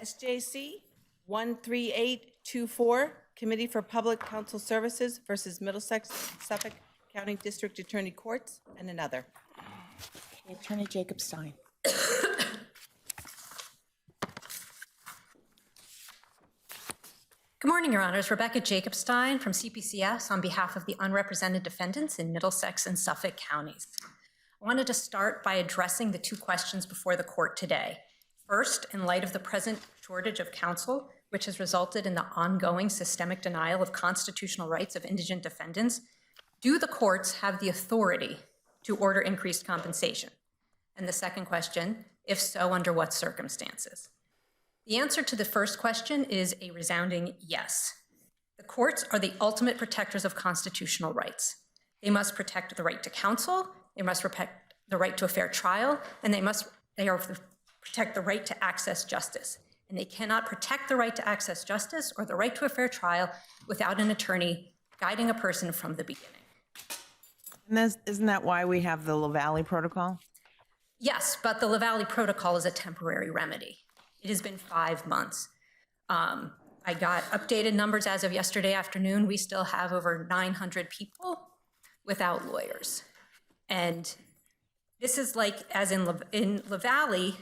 SJC-13824, Committee for Public Counsel Services versus Middlesex, Suffolk County District Attorney Courts, and another. Attorney Jacob Stein. Good morning, Your Honors. Rebecca Jacob Stein from CPCS on behalf of the unrepresented defendants in Middlesex and Suffolk counties. I wanted to start by addressing the two questions before the court today. First, in light of the present shortage of counsel, which has resulted in the ongoing systemic denial of constitutional rights of indigent defendants, do the courts have the authority to order increased compensation? And the second question, if so, under what circumstances? The answer to the first question is a resounding yes. The courts are the ultimate protectors of constitutional rights. They must protect the right to counsel, they must protect the right to a fair trial, and they are protect the right to access justice. And they cannot protect the right to access justice or the right to a fair trial without an attorney guiding a person from the beginning. And isn't that why we have the LaValle Protocol? Yes, but the LaValle Protocol is a temporary remedy. It has been 5 months. I got updated numbers as of yesterday afternoon. We still have over 900 people without lawyers. And this is like, as in LaValle,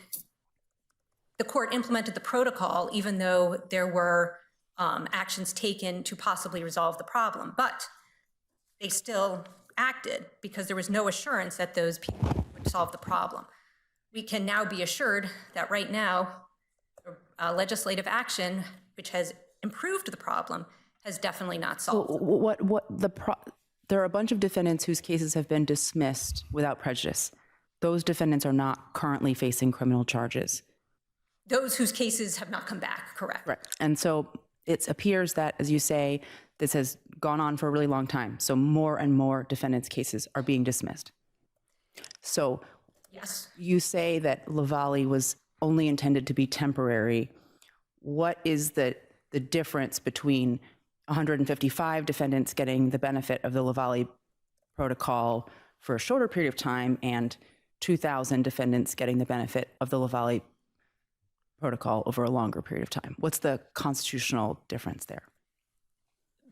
the court implemented the protocol even though there were actions taken to possibly resolve the problem. But they still acted because there was no assurance that those people would solve the problem. We can now be assured that right now, legislative action, which has improved the problem, has definitely not solved it. There are a bunch of defendants whose cases have been dismissed without prejudice. Those defendants are not currently facing criminal charges. Those whose cases have not come back, correct. Right. And so it appears that, as you say, this has gone on for a really long time. So more and more defendants' cases are being dismissed. So yes, you say that LaValle was only intended to be temporary. What is the difference between 155 defendants getting the benefit of the LaValle Protocol for a shorter period of time and 2,000 defendants getting the benefit of the LaValle Protocol over a longer period of time? What's the constitutional difference there?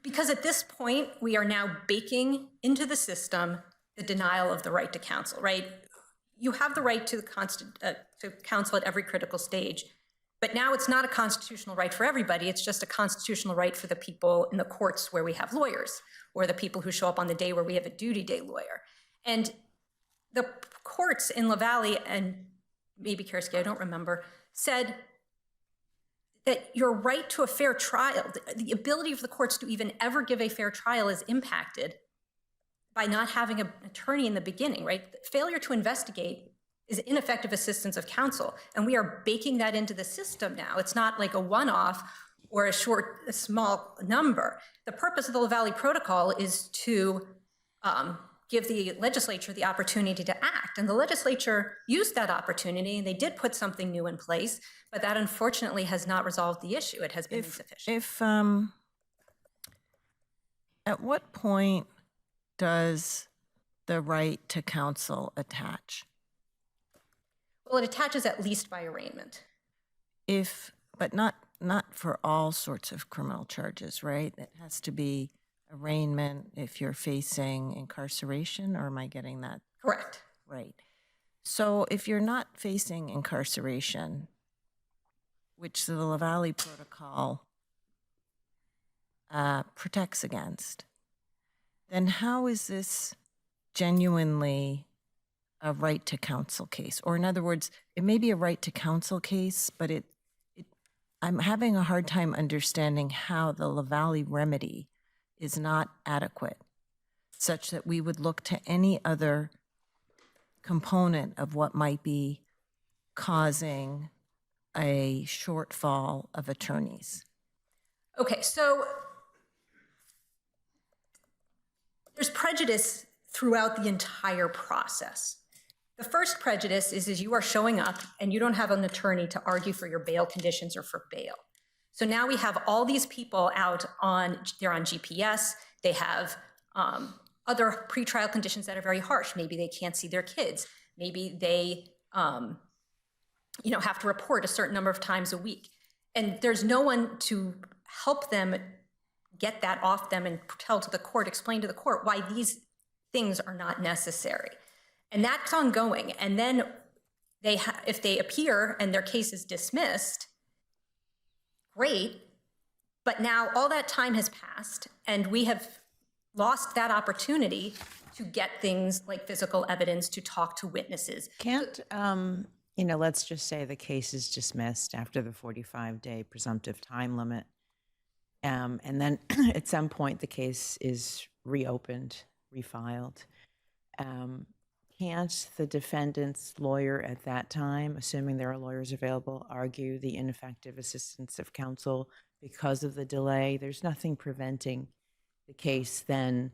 Because at this point, we are now baking into the system the denial of the right to counsel, right? You have the right to counsel at every critical stage, but now it's not a constitutional right for everybody. It's just a constitutional right for the people in the courts where we have lawyers, or the people who show up on the day where we have a duty day lawyer. And the courts in LaValle, and maybe Karski, I don't remember, said that your right to a fair trial, the ability of the courts to even ever give a fair trial, is impacted by not having an attorney in the beginning, right? Failure to investigate is ineffective assistance of counsel, and we are baking that into the system now. It's not like a one-off or a small number. The purpose of the LaValle Protocol is to give the legislature the opportunity to act, and the legislature used that opportunity, and they did put something new in place, but that unfortunately has not resolved the issue. It has been insufficient. At what point does the right to counsel attach? Well, it attaches at least by arraignment. But not for all sorts of criminal charges, right? It has to be arraignment if you're facing incarceration, or am I getting that? Correct. Right. So if you're not facing incarceration, which the LaValle Protocol protects against, then how is this genuinely a right to counsel case? Or in other words, it may be a right to counsel case, but I'm having a hard time understanding how the LaValle remedy is not adequate, such that we would look to any other component of what might be causing a shortfall of attorneys. Okay, so there's prejudice throughout the entire process. The first prejudice is you are showing up and you don't have an attorney to argue for your bail conditions or for bail. So now we have all these people out they're on GPS, they have other pretrial conditions that are very harsh. Maybe they can't see their kids. Maybe they have to report a certain number of times a week. And there's no one to help them get that off them and tell to the court, explain to the court why these things are not necessary. And that's ongoing. And then if they appear and their case is dismissed, great. But now all that time has passed and we have lost that opportunity to get things like physical evidence, to talk to witnesses. Can't, let's just say the case is dismissed after the 45-day presumptive time limit. And then at some point the case is reopened, refiled. Can't the defendant's lawyer at that time, assuming there are lawyers available, argue the ineffective assistance of counsel because of the delay? There's nothing preventing the case then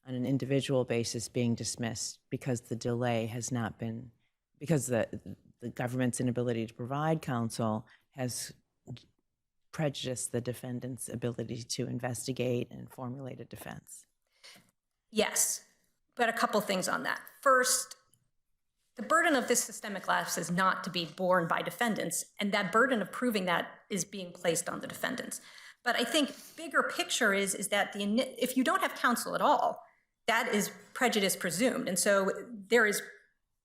on an individual basis being dismissed because the delay has not been, because the government's inability to provide counsel has prejudiced the defendant's ability to investigate and formulate a defense. Yes, but a couple things on that. First, the burden of this systemic lapse is not to be borne by defendants, and that burden of proving that is being placed on the defendants. But I think bigger picture is that if you don't have counsel at all, that is prejudice presumed. And so there is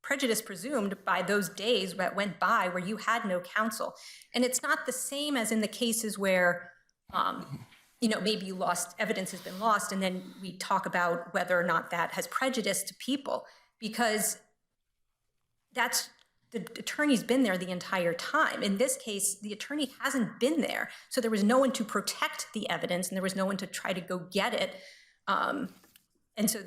prejudice presumed by those days that went by where you had no counsel. And it's not the same as in the cases where maybe you lost, evidence has been lost, and then we talk about whether or not that has prejudice to people, because the attorney's been there the entire time. In this case, the attorney hasn't been there, so there was no one to protect the evidence, and there was no one to try to go get it. And so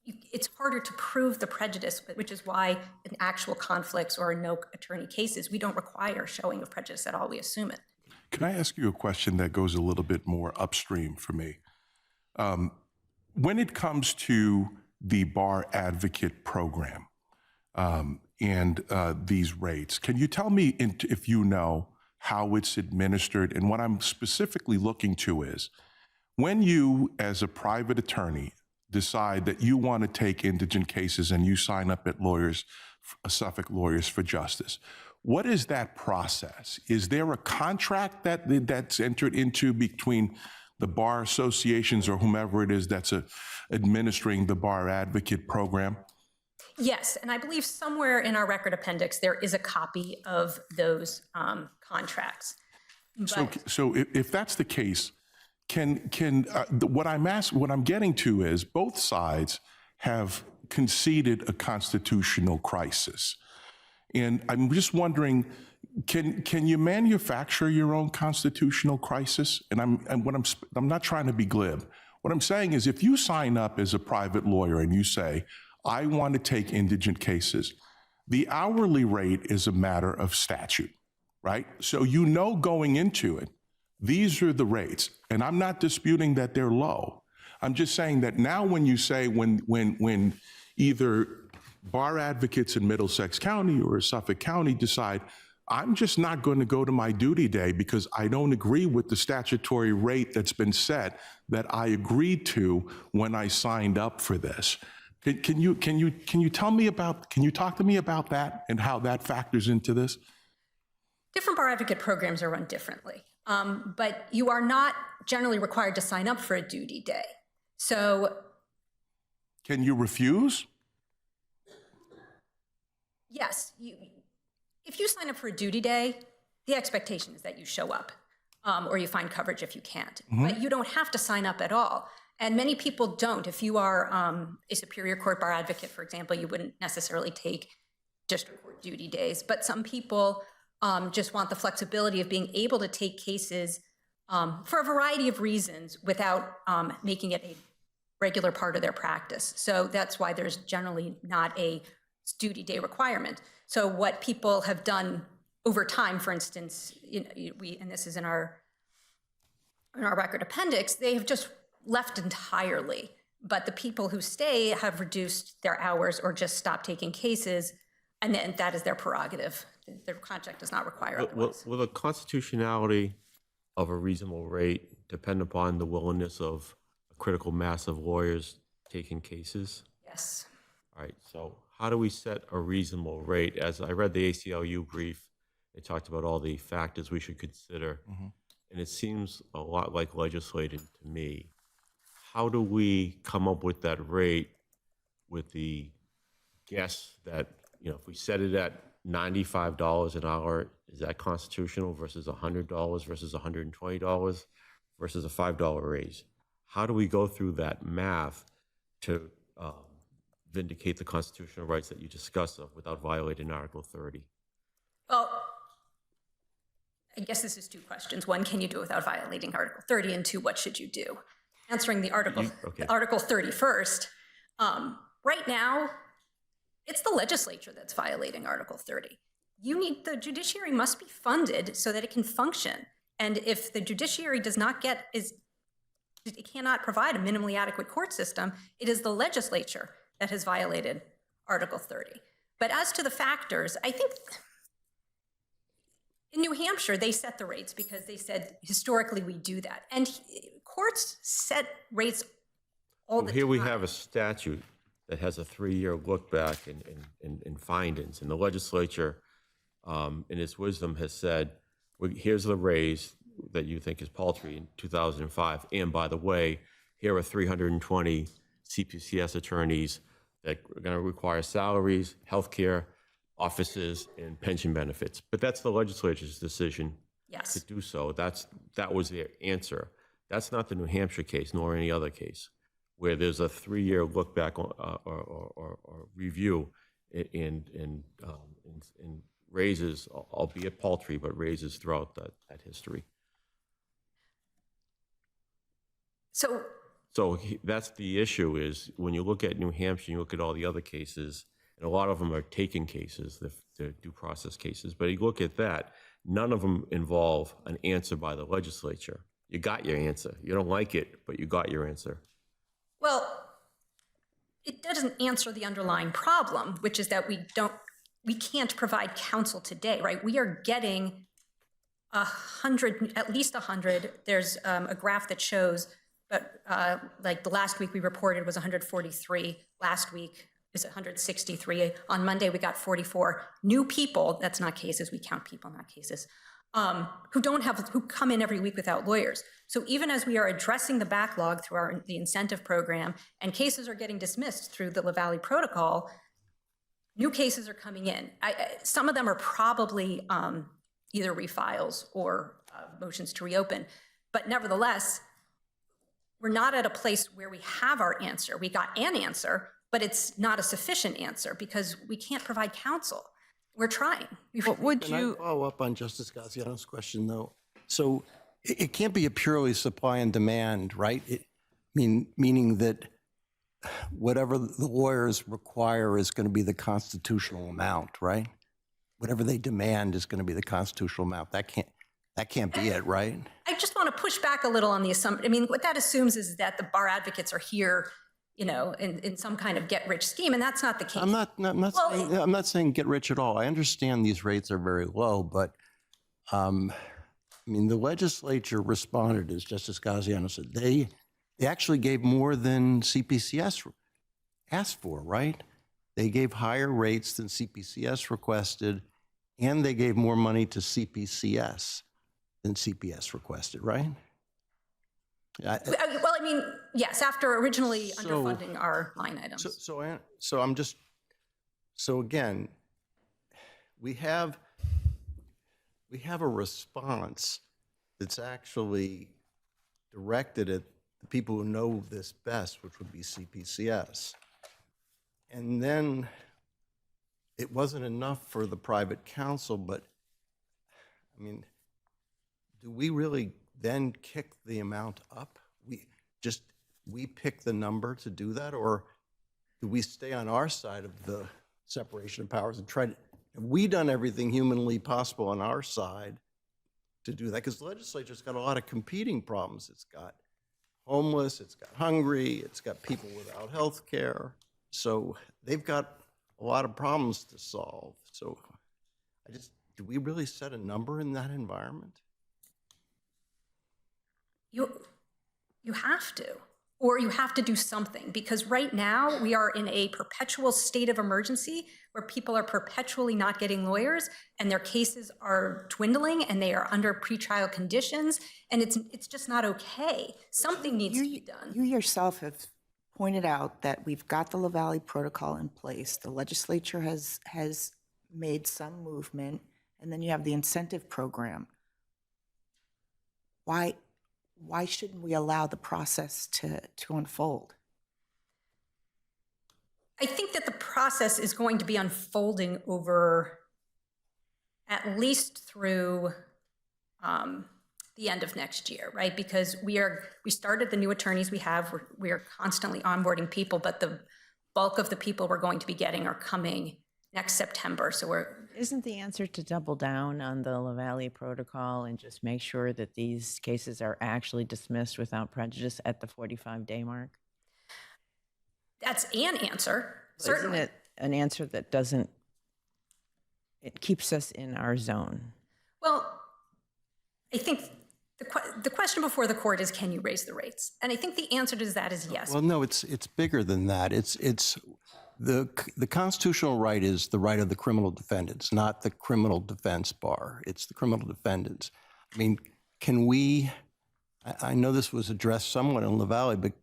it's harder to prove the prejudice, which is why in actual conflicts or in no attorney cases, we don't require showing of prejudice at all. We assume it. Can I ask you a question that goes a little bit more upstream for me? When it comes to the bar advocate program and these rates, can you tell me if you know how it's administered? And what I'm specifically looking to is when you, as a private attorney, decide that you want to take indigent cases and you sign up at Suffolk Lawyers for Justice, what is that process? Is there a contract that's entered into between the bar associations or whomever it is that's administering the bar advocate program? Yes, and I believe somewhere in our record appendix there is a copy of those contracts. So if that's the case, what I'm getting to is both sides have conceded a constitutional crisis. And I'm just wondering, can you manufacture your own constitutional crisis? And I'm not trying to be glib. What I'm saying is, if you sign up as a private lawyer and you say, I want to take indigent cases, the hourly rate is a matter of statute, right? So going into it, these are the rates. And I'm not disputing that they're low. I'm just saying that now when you say when either bar advocates in Middlesex County or Suffolk County decide, I'm just not going to go to my duty day because I don't agree with the statutory rate that's been set that I agreed to when I signed up for this. Can you talk to me about that and how that factors into this? Different bar advocate programs are run differently, but you are not generally required to sign up for a duty day. So, can you refuse? Yes, if you sign up for a duty day, the expectation is that you show up or you find coverage if you can't. But you don't have to sign up at all. And many people don't. If you are a Superior Court bar advocate, for example, you wouldn't necessarily take district court duty days. But some people just want the flexibility of being able to take cases for a variety of reasons without making it a regular part of their practice. So that's why there's generally not a duty day requirement. So what people have done over time, for instance, and this is in our record appendix, they have just left entirely. But the people who stay have reduced their hours or just stopped taking cases, and then that is their prerogative. Their contract does not require otherwise. Will the constitutionality of a reasonable rate depend upon the willingness of a critical mass of lawyers taking cases? Yes. All right, so how do we set a reasonable rate? As I read the ACLU brief, They talked about all the factors we should consider. And it seems a lot like legislating to me. How do we come up with that rate with the guess that, you know, if we set it at $95 an hour, is that constitutional versus $100 versus $120 versus a $5 raise? How do we go through that math to vindicate the constitutional rights that you discuss of without violating Article 30? Well, I guess this is two questions. One, can you do it without violating Article 30? And two, what should you do? Answering the Article 30 first. Right now, it's the legislature that's violating Article 30. The judiciary must be funded so that it can function. And if the judiciary does not it cannot provide a minimally adequate court system, it is the legislature that has violated Article 30. But as to the factors, I think in New Hampshire, they set the rates because they said historically we do that. And courts set rates all the time. Here we have a statute that has a 3-year look back in findings. And the legislature, in its wisdom, has said, well, here's the raise that you think is paltry in 2005. And by the way, here are 320 CPCS attorneys that are going to require salaries, healthcare, offices, and pension benefits. But that's the legislature's decision to do so. That was their answer. That's not the New Hampshire case, nor any other case, where there's a 3-year look back or review in raises, albeit paltry, but raises throughout that history. So that's the issue, is when you look at New Hampshire, you look at all the other cases, and a lot of them are taken cases, they're due process cases, but you look at that, none of them involve an answer by the legislature. You got your answer. You don't like it, but you got your answer. Well, it doesn't answer the underlying problem, which is that we can't provide counsel today, right? We are getting 100, at least 100. There's a graph that shows, but like the last week we reported was 143. Last week is 163. On Monday we got 44 new people. That's not cases. We count people, not cases. Who come in every week without lawyers. So even as we are addressing the backlog through the incentive program, and cases are getting dismissed through the La Valley Protocol, new cases are coming in. Some of them are probably either refiles or motions to reopen, but nevertheless, we're not at a place where we have our answer. We got an answer, but it's not a sufficient answer because we can't provide counsel. We're trying. What would Can I you, follow up on Justice Gaziano's question, though? So it can't be a purely supply and demand, right? Meaning that whatever the lawyers require is going to be the constitutional amount, right? Whatever they demand is going to be the constitutional amount. That can't be it, right? I just want to push back a little on the assumption. I mean, what that assumes is that the bar advocates are here, you know, in some kind of get-rich scheme, and that's not the case. I'm not saying get rich at all. I understand these rates are very low, but I mean, the legislature responded, as Justice Gaziano said. They actually gave more than CPCS asked for, right? They gave higher rates than CPCS requested, and they gave more money to CPCS than CPS requested, right? Well, I mean, yes, after originally underfunding our line items. So again, we have a response that's actually directed at the people who know this best, which would be CPCS. And then it wasn't enough for the private counsel, but I mean, do we really then kick the amount up? We pick the number to do that, or do we stay on our side of the separation of powers and try to, have we done everything humanly possible on our side to do that? Because the legislature's got a lot of competing problems. It's got homeless, it's got hungry, it's got people without health care. So they've got a lot of problems to solve. So do we really set a number in that environment? You have to. or you have to do something, because right now we are in a perpetual state of emergency where people are perpetually not getting lawyers and their cases are dwindling and they are under pretrial conditions, and it's just not okay. Something needs to be done. You yourself have pointed out that we've got the La Valley Protocol in place. The legislature has made some movement, and then you have the incentive program. Why shouldn't we allow the process to unfold? I think that the process is going to be unfolding over at least through the end of next year, right? Because we started the new attorneys we have. We are constantly onboarding people, but the bulk of the people we're going to be getting are coming next September. So Isn't the answer to double down on the La Valley Protocol and just make sure that these cases are actually dismissed without prejudice at the 45-day mark? That's an answer, certainly. Isn't it an answer that doesn't, it keeps us in our zone? Well, I think the question before the court is, can you raise the rates? And I think the answer to that is yes. Well, no, it's bigger than that. It's the constitutional right is the right of the criminal defendants, not the criminal defense bar. It's the criminal defendants. I mean, can we? I know this was addressed somewhat in La Valley, but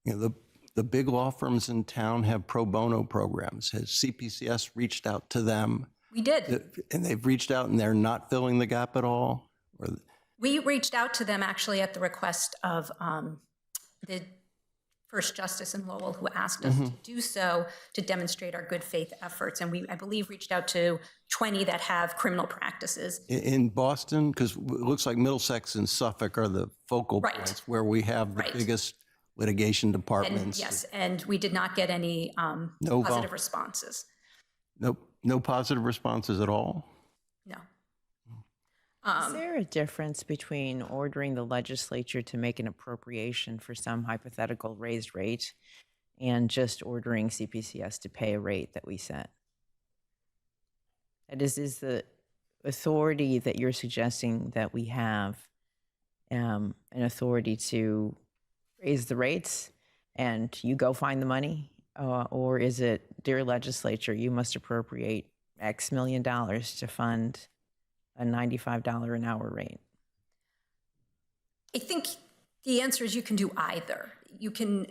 the big law firms in town have pro bono programs. Has CPCS reached out to them? We did. And they've reached out and they're not filling the gap at all? We reached out to them actually at the request of the First Justice in Lowell, who asked us to do so to demonstrate our good faith efforts. And we, I believe, reached out to 20 that have criminal practices. In Boston, because it looks like Middlesex and Suffolk are the focal points where we have the biggest litigation departments. And, yes, and we did not get any positive responses. No positive responses at all? No. Is there a difference between ordering the legislature to make an appropriation for some hypothetical raised rate and just ordering CPCS to pay a rate that we set? That is the authority that you're suggesting that we have an authority to raise the rates and you go find the money? Or is it, dear legislature, you must appropriate X million dollars to fund a $95 an hour rate? I think the answer is you can do either. You can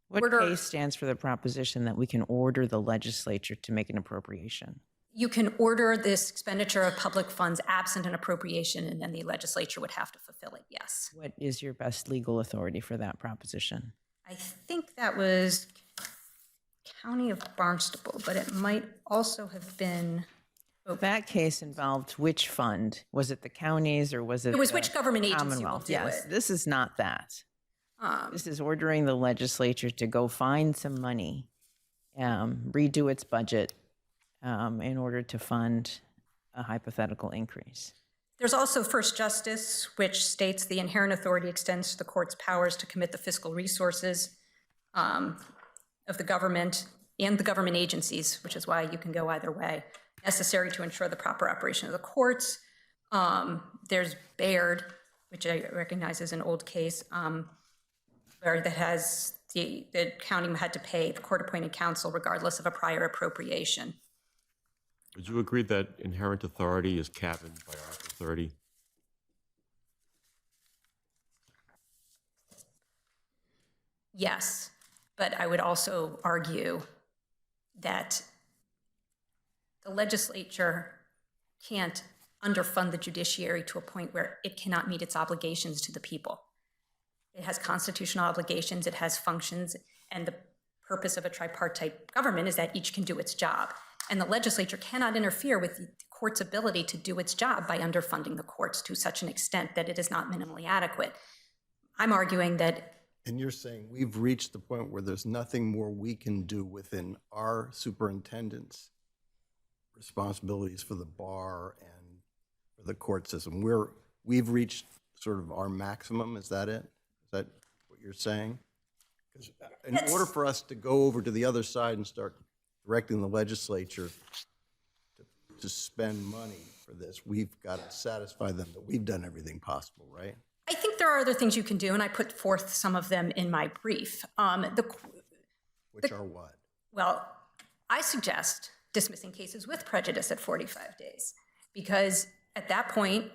What case stands for the proposition that we can order the legislature to make an appropriation? You can order this expenditure of public funds absent an appropriation, and then the legislature would have to fulfill it, yes. What is your best legal authority for that proposition? I think that was County of Barnstable, but it might also have been... That case involved which fund? Was it the counties or was it? It was which government agency will Commonwealth? do Yes, it. this is not that. This is ordering the legislature to go find some money, redo its budget in order to fund a hypothetical increase. There's also First Justice, which states the inherent authority extends to the court's powers to commit the fiscal resources of the government and the government agencies, which is why you can go either way, necessary to ensure the proper operation of the courts. There's Baird, which I recognize as an old case, where that has the county had to pay the court-appointed counsel regardless of a prior appropriation. Would you agree that inherent authority is cabined by Article 30? Yes, but I would also argue that the legislature can't underfund the judiciary to a point where it cannot meet its obligations to the people. It has constitutional obligations, it has functions, and the purpose of a tripartite government is that each can do its job. And the legislature cannot interfere with the court's ability to do its job by underfunding the courts to such an extent that it is not minimally adequate. I'm arguing that... And you're saying we've reached the point where there's nothing more we can do within our superintendent's responsibilities for the bar and for the court system. We've reached sort of our maximum, is that it? Is that what you're saying? Because in order for us to go over to the other side and start directing the legislature to spend money for this, we've got to satisfy them that we've done everything possible, right? I think there are other things you can do, and I put forth some of them in my brief. Which are what? Well, I suggest dismissing cases with prejudice at 45 days, because at that point,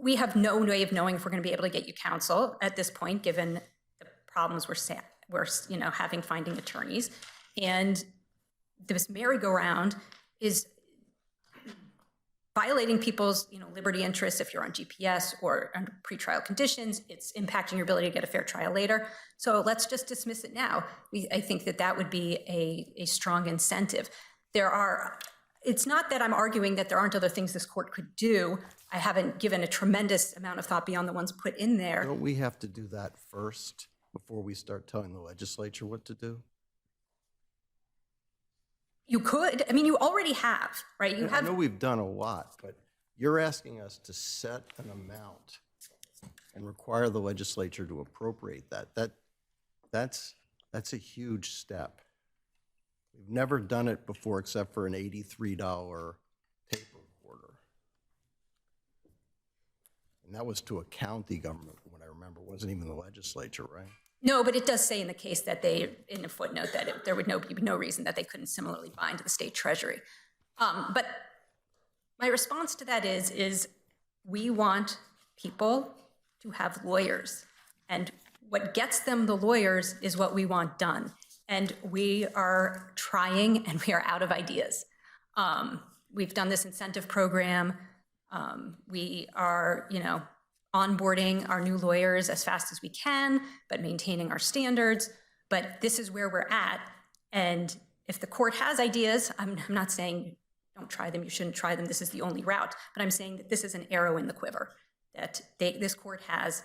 we have no way of knowing if we're going to be able to get you counsel at this point, given the problems we're having finding attorneys. And this merry-go-round is violating people's liberty interests if you're on GPS or under pretrial conditions. It's impacting your ability to get a fair trial later. So let's just dismiss it now. I think that would be a strong incentive. It's not that I'm arguing that there aren't other things this court could do. I haven't given a tremendous amount of thought beyond the ones put in there. Don't we have to do that first before we start telling the legislature what to do? You could. I mean, you already have, right? I know we've done a lot, but you're asking us to set an amount and require the legislature to appropriate that. That's a huge step. We've never done it before except for an $83 tape recorder. And that was to a county government, from what I remember. It wasn't even the legislature, right? No, but it does say in the case that in a footnote, that there would be no reason that they couldn't similarly bind to the state treasury. But my response to that is we want people to have lawyers. And what gets them the lawyers is what we want done. And we are trying, and we are out of ideas. We've done this incentive program. We are, onboarding our new lawyers as fast as we can, but maintaining our standards. But this is where we're at. And if the court has ideas, I'm not saying don't try them, you shouldn't try them, this is the only route. But I'm saying that this is an arrow in the quiver that this court has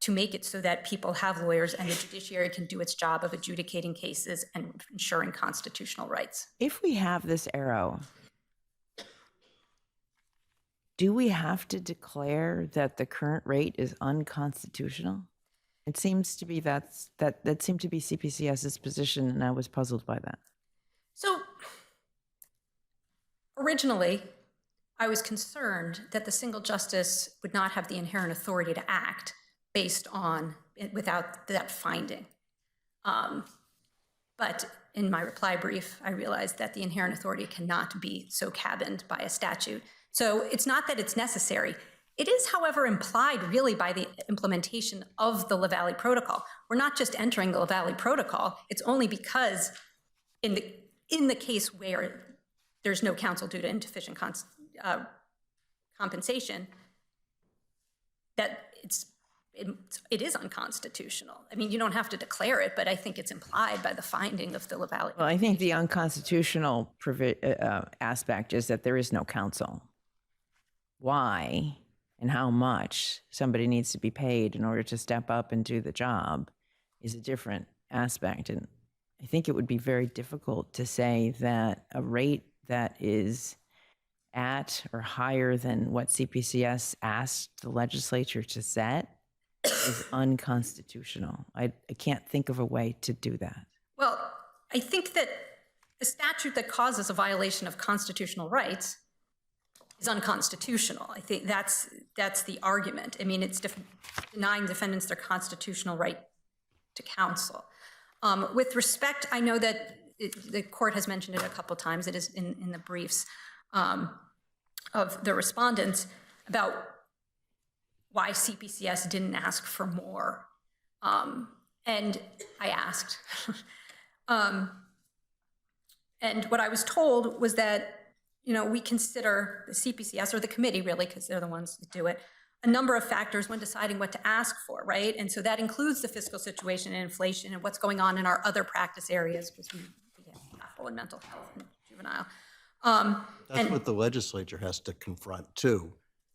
to make it so that people have lawyers and the judiciary can do its job of adjudicating cases and ensuring constitutional rights. If we have this arrow, do we have to declare that the current rate is unconstitutional? It seems to be that seemed to be CPCS's position, and I was puzzled by that. So originally, I was concerned that the single justice would not have the inherent authority to act without that finding. But in my reply brief, I realized that the inherent authority cannot be so cabined by a statute. So it's not that it's necessary. It is, however, implied really by the implementation of the LaValle Protocol. We're not just entering the LaValle Protocol. It's only because in the case where there's no counsel due to insufficient compensation, that it is unconstitutional. I mean, you don't have to declare it, but I think it's implied by the finding of the LaValle. Well, I think the unconstitutional aspect is that there is no counsel. Why and how much somebody needs to be paid in order to step up and do the job is a different aspect. And I think it would be very difficult to say that a rate that is at or higher than what CPCS asked the legislature to set is unconstitutional. I can't think of a way to do that. Well, I think that a statute that causes a violation of constitutional rights is unconstitutional. I think that's the argument. I mean, it's denying defendants their constitutional right to counsel. With respect, I know that the court has mentioned it a couple times. It is in the briefs of the respondents about why CPCS didn't ask for more. And I asked. And what I was told was that, we consider the CPCS, or the committee really, because they're the ones that do it, a number of factors when deciding what to ask for, right? And so that includes the fiscal situation and inflation and what's going on in our other practice areas, because we have in mental health and juvenile. That's what the legislature has to confront too.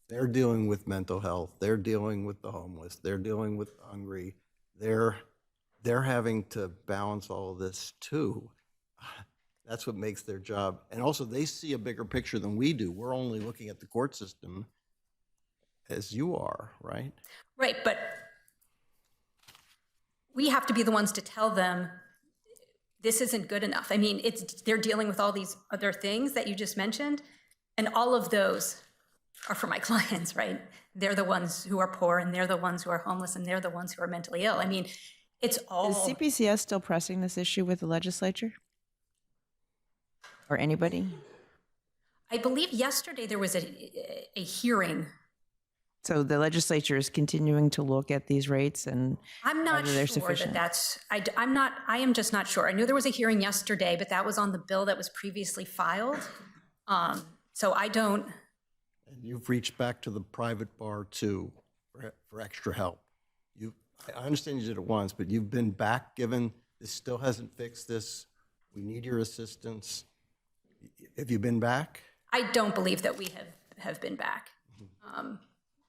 They're dealing with mental health. They're dealing with the homeless. They're dealing with the hungry. They're having to balance all of this too. That's what makes their job. And also they see a bigger picture than we do. We're only looking at the court system as you are, right? Right, but we have to be the ones to tell them this isn't good enough. I mean, they're dealing with all these other things that you just mentioned, and all of those are for my clients, right? They're the ones who are poor, and they're the ones who are homeless, and they're the ones who are mentally ill. I mean, it's all. Is CPCS still pressing this issue with the legislature? Or anybody? I believe yesterday there was a hearing. So the legislature is continuing to look at these rates and I'm not whether they're sure sufficient. I am just not sure. I knew there was a hearing yesterday, but that was on the bill that was previously filed. So I don't. And you've reached back to the private bar too for extra help. I understand you did it once, but you've been back, given this still hasn't fixed this. We need your assistance. Have you been back? I don't believe that we have been back.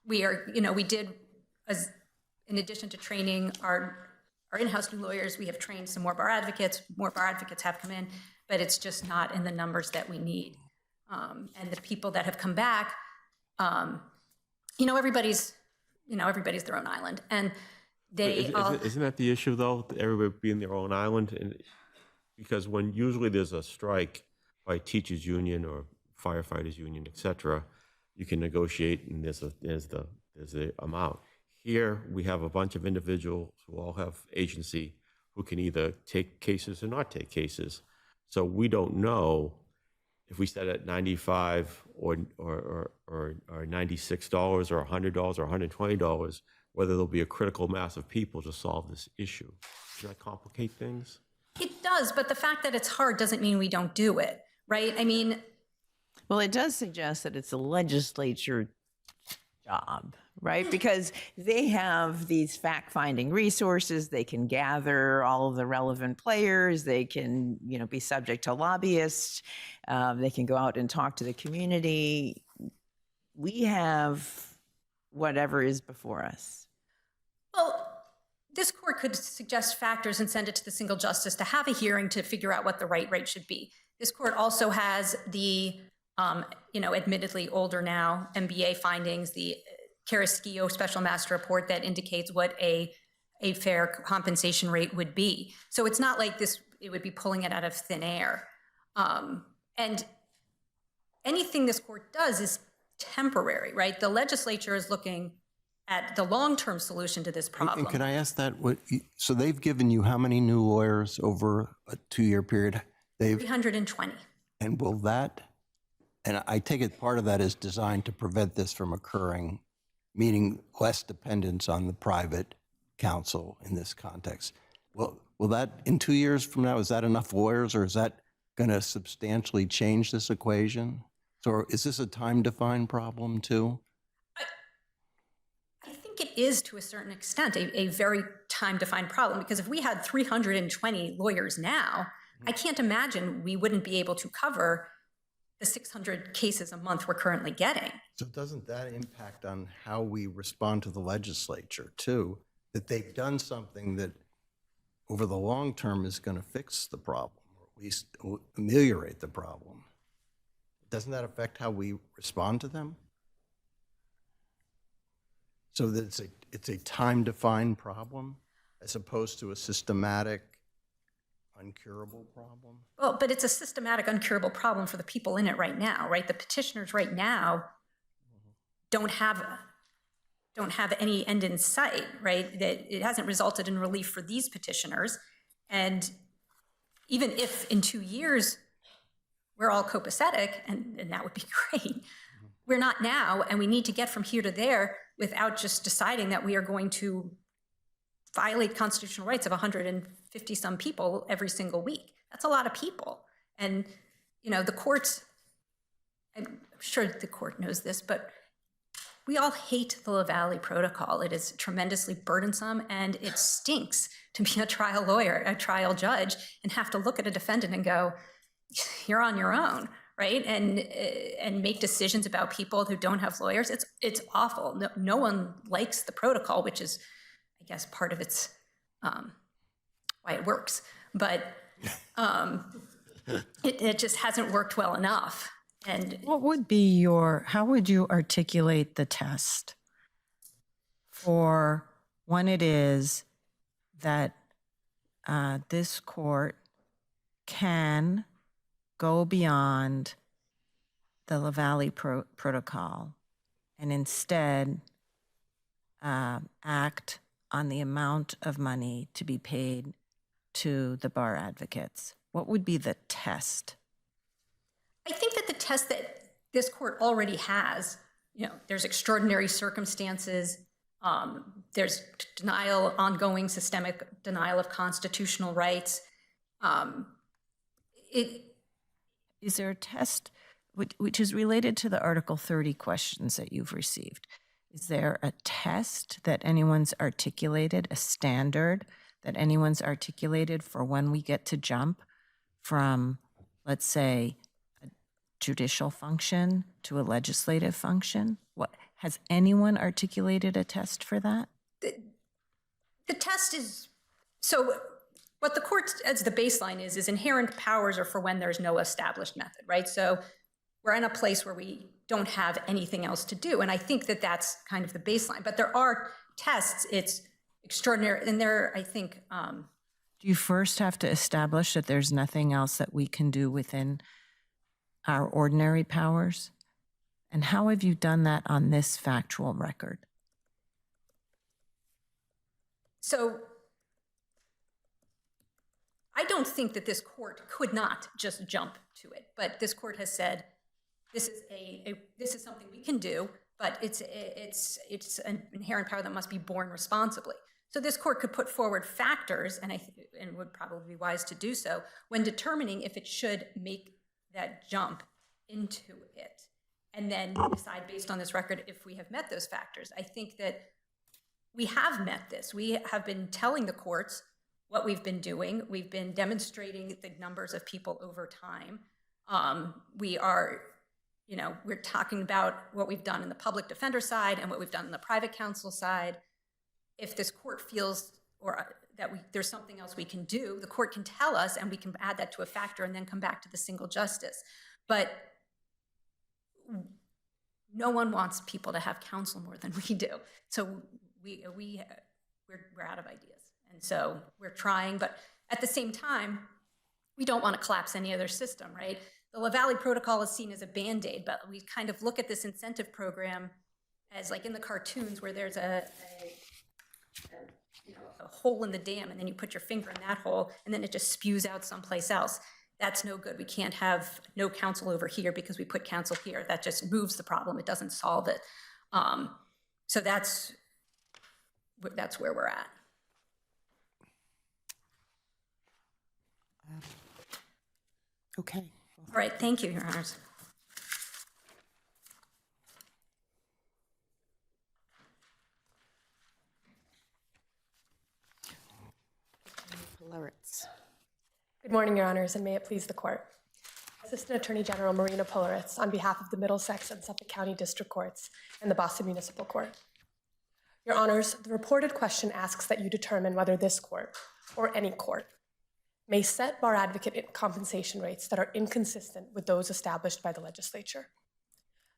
We are, we did, in addition to training our in-house new lawyers, we have trained some more bar advocates. More bar advocates have come in, but it's just not in the numbers that we need. And the people that have come back, everybody's their own island, and they all. Isn't that the issue, though? Everybody being their own island, and because when usually there's a strike by teachers union or firefighters union, et cetera, you can negotiate, and there's the amount. Here we have a bunch of individuals who all have agency who can either take cases or not take cases. So we don't know if we set at $95 or $96 or $100 or $120, whether there'll be a critical mass of people to solve this issue. Does that complicate things? It does, but the fact that it's hard doesn't mean we don't do it, right? I mean, Well, it does suggest that it's a legislature job, right? Because they have these fact-finding resources. They can gather all of the relevant players. They can, be subject to lobbyists. They can go out and talk to the community. We have whatever is before us. well, this court could suggest factors and send it to the single justice to have a hearing to figure out what the right rate should be. This court also has the, admittedly older now, MBA findings, the Carrasquillo Special Master Report that indicates what a fair compensation rate would be. So it's not like it would be pulling it out of thin air. And anything this court does is temporary, right? The legislature is looking at the long-term solution to this problem. And can I ask that? So they've given you how many new lawyers over a 2-year period? 320. And will that, and I take it part of that is designed to prevent this from occurring, meaning less dependence on the private counsel in this context. Will that, in 2 years from now, is that enough lawyers, or is that going to substantially change this equation? So is this a time-defined problem too? I think it is, to a certain extent, a very time-defined problem, because if we had 320 lawyers now, I can't imagine we wouldn't be able to cover the 600 cases a month we're currently getting. So doesn't that impact on how we respond to the legislature too, that they've done something that over the long term is going to fix the problem, or at least ameliorate the problem? Doesn't that affect how we respond to them? So that it's a time-defined problem as opposed to a systematic, uncurable problem? Well, but it's a systematic, uncurable problem for the people in it right now, right? The petitioners right now don't have any end in sight, right? That it hasn't resulted in relief for these petitioners. And even if in 2 years we're all copacetic, and that would be great, we're not now, and we need to get from here to there without just deciding that we are going to violate constitutional rights of 150 some people every single week. That's a lot of people. And, the courts, I'm sure the court knows this, but we all hate the LaValle Protocol. It is tremendously burdensome, and it stinks to be a trial lawyer, a trial judge, and have to look at a defendant and go, you're on your own, right? And make decisions about people who don't have lawyers. It's awful. No one likes the protocol, which is, I guess, part of its why it works. But it just hasn't worked well enough. And What would be how would you articulate the test for when it is that this court can go beyond the LaValle Protocol and instead act on the amount of money to be paid to the bar advocates? What would be the test? I think that the test that this court already has, there's extraordinary circumstances, there's denial, ongoing systemic denial of constitutional rights. Is there a test which is related to the Article 30 questions that you've received? Is there a test that anyone's articulated, a standard that anyone's articulated for when we get to jump from, let's say, a judicial function to a legislative function? Has anyone articulated a test for that? The test is, so what the court, as the baseline is inherent powers are for when there's no established method, right? So we're in a place where we don't have anything else to do. And I think that that's kind of the baseline. But there are tests, it's extraordinary. And there, I think... Do you first have to establish that there's nothing else that we can do within our ordinary powers? And how have you done that on this factual record? So I don't think that this court could not just jump to it. But this court has said, this is something we can do, but it's an inherent power that must be borne responsibly. So this court could put forward factors, and would probably be wise to do so, when determining if it should make that jump into it, and then decide based on this record if we have met those factors. I think that we have met this. We have been telling the courts what we've been doing. We've been demonstrating the numbers of people over time. We're talking about what we've done in the public defender side and what we've done in the private counsel side. If this court feels there's something else we can do, the court can tell us and we can add that to a factor and then come back to the single justice. But no one wants people to have counsel more than we do. So we're out of ideas. And so we're trying, but at the same time, we don't want to collapse any other system, right? The La Valley Protocol is seen as a Band-Aid, but we kind of look at this incentive program as like in the cartoons where there's a hole in the dam and then you put your finger in that hole and then it just spews out someplace else. That's no good. We can't have no counsel over here because we put counsel here. That just moves the problem. It doesn't solve it. So that's where we're at. Okay. All right, thank you, Your Honors. Good morning, Your Honors, and may it please the Court. Assistant Attorney General Marina Polaritz on behalf of the Middlesex and Suffolk County District Courts and the Boston Municipal Court. Your Honors, the reported question asks that you determine whether this court, or any court, may set bar advocate compensation rates that are inconsistent with those established by the legislature.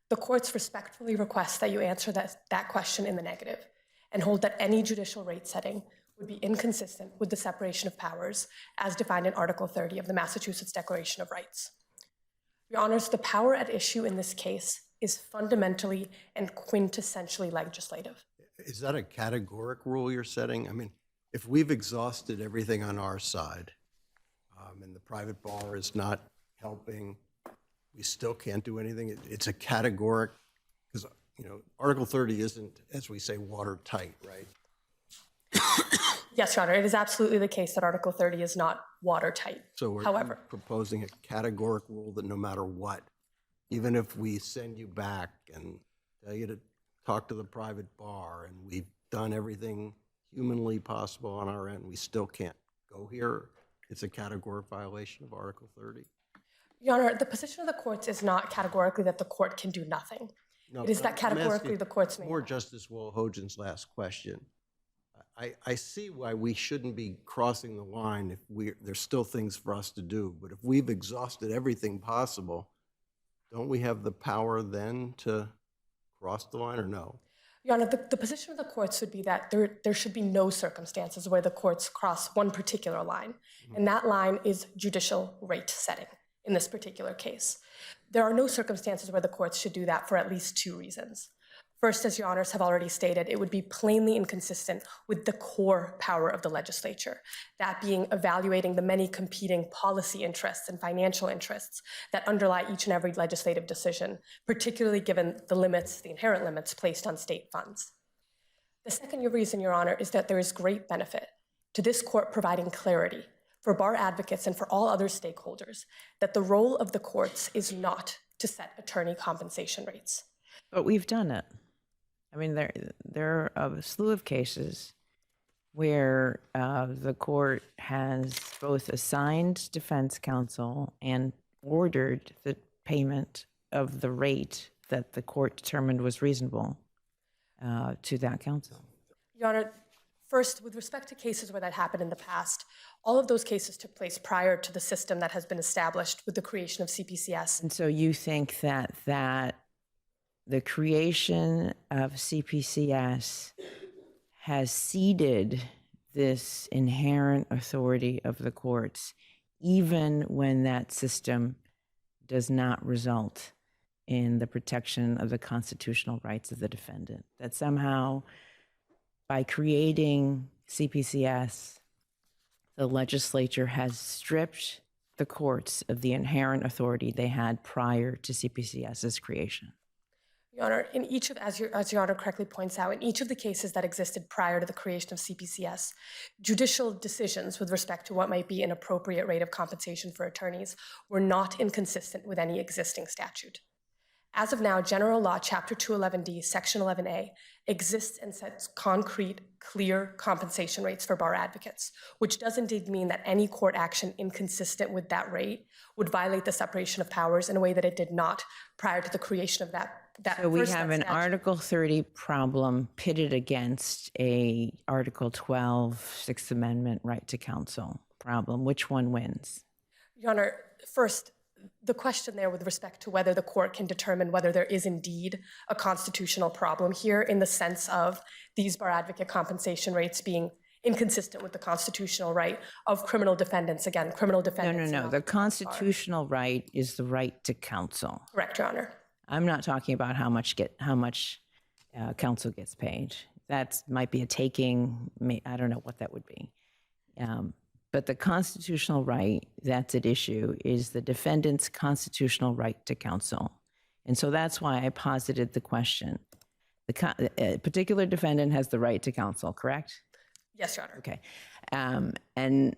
The courts respectfully request that you answer that question in the negative and hold that any judicial rate setting would be inconsistent with the separation of powers as defined in Article 30 of the Massachusetts Declaration of Rights. Your Honors, the power at issue in this case is fundamentally and quintessentially legislative. Is that a categoric rule you're setting? I mean, if we've exhausted everything on our side and the private bar is not helping, we still can't do anything. It's a categoric, because, Article 30 isn't, as we say, watertight, right? Yes, Your Honor, it is absolutely the case that Article 30 is not watertight. So we're proposing a categoric rule that no matter what, even if we send you back and tell you to talk to the private bar and we've done everything humanly possible on our end, we still can't go here. It's a categoric violation of Article 30. Your Honor, the position of the courts is not categorically that the court can do nothing. No, it is that categorically the courts may. More Justice Wolhojan's last question. I see why we shouldn't be crossing the line if there's still things for us to do. But if we've exhausted everything possible, don't we have the power then to cross the line or no? Your Honor, the position of the courts would be that there should be no circumstances where the courts cross one particular line. Mm-hmm. And that line is judicial rate setting in this particular case. There are no circumstances where the courts should do that for at least two reasons. First, as your honors have already stated, it would be plainly inconsistent with the core power of the legislature, that being evaluating the many competing policy interests and financial interests that underlie each and every legislative decision, particularly given the limits, the inherent limits placed on state funds. The second reason, your honor, is that there is great benefit to this court providing clarity for bar advocates and for all other stakeholders that the role of the courts is not to set attorney compensation rates. But we've done it. I mean, there are a slew of cases where the court has both assigned defense counsel and ordered the payment of the rate that the court determined was reasonable to that counsel. Your Honor, first, with respect to cases where that happened in the past, all of those cases took place prior to the system that has been established with the creation of CPCS. And so you think that the creation of CPCS has ceded this inherent authority of the courts, even when that system does not result in the protection of the constitutional rights of the defendant. That somehow, by creating CPCS, the legislature has stripped the courts of the inherent authority they had prior to CPCS's creation. Your Honor, in each of, as your Honor correctly points out, in each of the cases that existed prior to the creation of CPCS, judicial decisions with respect to what might be an appropriate rate of compensation for attorneys were not inconsistent with any existing statute. As of now, General Law, Chapter 211D, Section 11A, exists and sets concrete, clear compensation rates for bar advocates, which does indeed mean that any court action inconsistent with that rate would violate the separation of powers in a way that it did not prior to the creation of that. So we have an Article 30 problem pitted against a Article 12 Sixth Amendment right to counsel problem. Which one wins? Your Honor, first, the question there with respect to whether the court can determine whether there is indeed a constitutional problem here in the sense of these bar advocate compensation rates being inconsistent with the constitutional right of criminal defendants. Again, criminal defendants. No. The constitutional right is the right to counsel. Correct, Your Honor. I'm not talking about how much counsel gets paid. That might be a taking. I don't know what that would be. But the constitutional right that's at issue is the defendant's constitutional right to counsel. And so that's why I posited the question. A particular defendant has the right to counsel, correct? Yes, Your Honor. Okay. And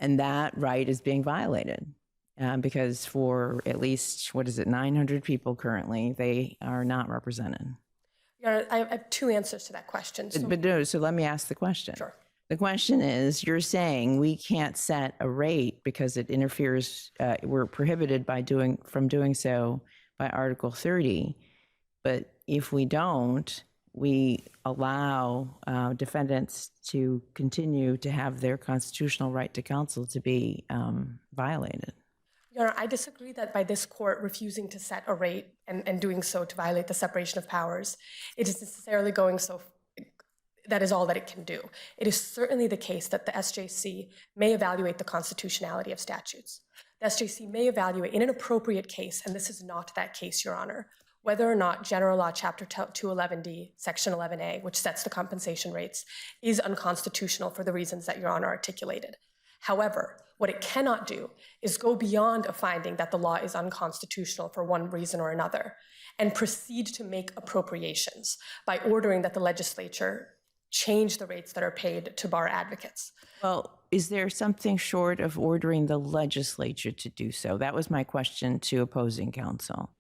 that right is being violated because for at least, 900 people currently, they are not represented. Your Honor, I have two answers to that question. So let me ask the question. Sure. The question is, you're saying we can't set a rate because it interferes, we're prohibited from doing so by Article 30. But if we don't, we allow defendants to continue to have their constitutional right to counsel to be violated. Your Honor, I disagree that by this court refusing to set a rate and doing so to violate the separation of powers, it is necessarily going so. That is all that it can do. It is certainly the case that the SJC may evaluate the constitutionality of statutes. The SJC may evaluate in an appropriate case, and this is not that case, Your Honor, whether or not General Law Chapter 211D, Section 11A, which sets the compensation rates, is unconstitutional for the reasons that Your Honor articulated. However, what it cannot do is go beyond a finding that the law is unconstitutional for one reason or another and proceed to make appropriations by ordering that the legislature change the rates that are paid to bar advocates. Well, is there something short of ordering the legislature to do so? That was my question to opposing counsel.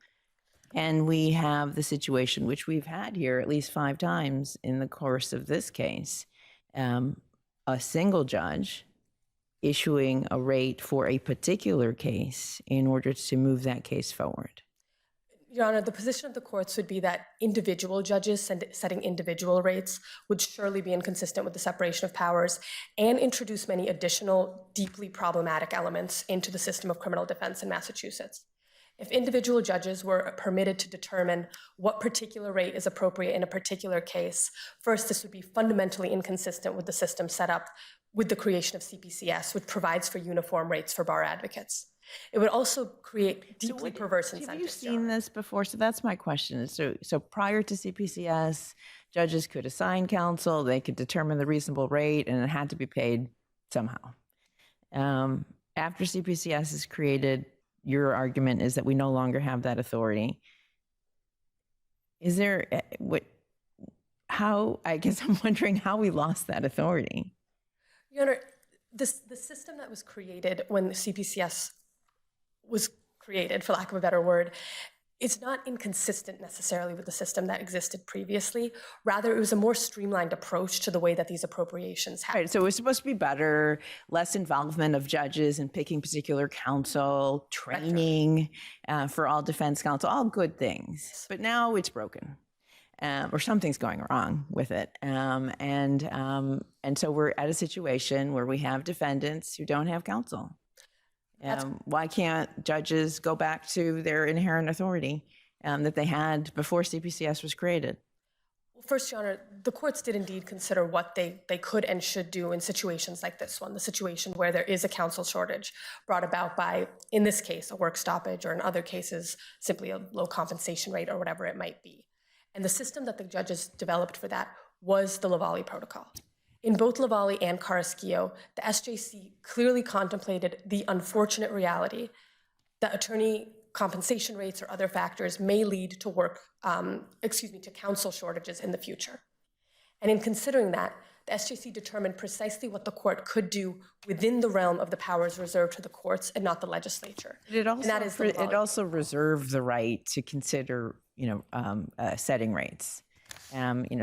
And we have the situation, which we've had here at least 5 times in the course of this case, a single judge issuing a rate for a particular case in order to move that case forward. Your Honor, the position of the courts would be that individual judges setting individual rates would surely be inconsistent with the separation of powers and introduce many additional deeply problematic elements into the system of criminal defense in Massachusetts. If individual judges were permitted to determine what particular rate is appropriate in a particular case, first, this would be fundamentally inconsistent with the system set up with the creation of CPCS, which provides for uniform rates for bar advocates. It would also create deeply perverse Have incentives. you seen this before? So that's my question. So prior to CPCS, judges could assign counsel, they could determine the reasonable rate, and it had to be paid somehow. After CPCS is created, your argument is that we no longer have that authority. Is there, I guess I'm wondering how we lost that authority. Your Honor, the system that was created when the CPCS was created, for lack of a better word, it's not inconsistent necessarily with the system that existed previously. Rather, it was a more streamlined approach to the way that these appropriations happen. Right, so it was supposed to be better, less involvement of judges in picking particular counsel, training for all defense counsel, all good things. But now it's broken, or something's going wrong with it. And so we're at a situation where we have defendants who don't have counsel. Why can't judges go back to their inherent authority that they had before CPCS was created? Well, first, Your Honor, the courts did indeed consider what they could and should do in situations like this one, the situation where there is a counsel shortage brought about by, in this case, a work stoppage, or in other cases, simply a low compensation rate or whatever it might be. And the system that the judges developed for that was the Lavallee Protocol. In both Lavallee and Carrasquillo, the SJC clearly contemplated the unfortunate reality that attorney compensation rates or other factors may lead to to counsel shortages in the future. And in considering that, the SJC determined precisely what the court could do within the realm of the powers reserved to the courts and not the legislature. It also reserved the right to consider, setting rates.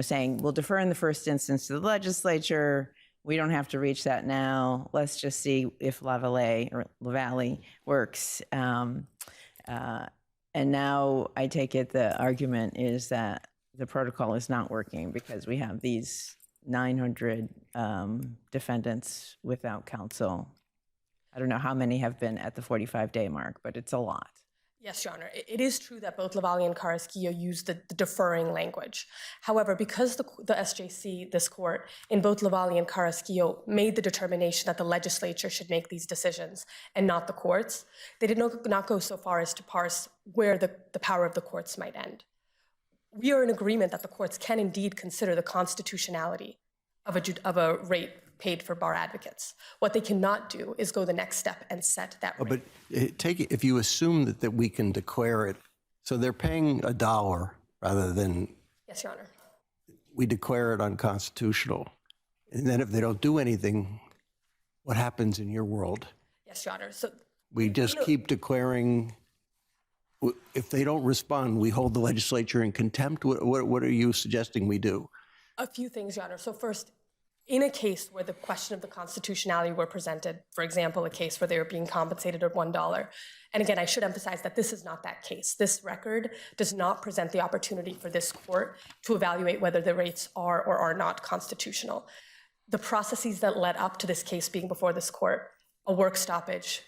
Saying we'll defer in the first instance to the legislature. We don't have to reach that now. Let's just see if Lavallee works. And now I take it the argument is that the protocol is not working because we have these 900 defendants without counsel. I don't know how many have been at the 45-day mark, but it's a lot. Yes, Your Honor. It is true that both Lavallee and Carrasquillo use the deferring language. However, because the SJC, this court, in both Lavallee and Carrasquillo made the determination that the legislature should make these decisions and not the courts, they did not go so far as to parse where the power of the courts might end. We are in agreement that the courts can indeed consider the constitutionality of a rate paid for bar advocates. What they cannot do is go the next step and set that rate. But if you assume that we can declare it, so they're paying $1 rather than. Yes, Your Honor. We declare it unconstitutional. And then if they don't do anything, what happens in your world? Yes, Your Honor. So we just keep declaring. If they don't respond, we hold the legislature in contempt. What are you suggesting we do? A few things, Your Honor. So first, in a case where the question of the constitutionality were presented, for example, a case where they were being compensated at $1, and again, I should emphasize that this is not that case. This record does not present the opportunity for this court to evaluate whether the rates are or are not constitutional. The processes that led up to this case being before this court, a work stoppage,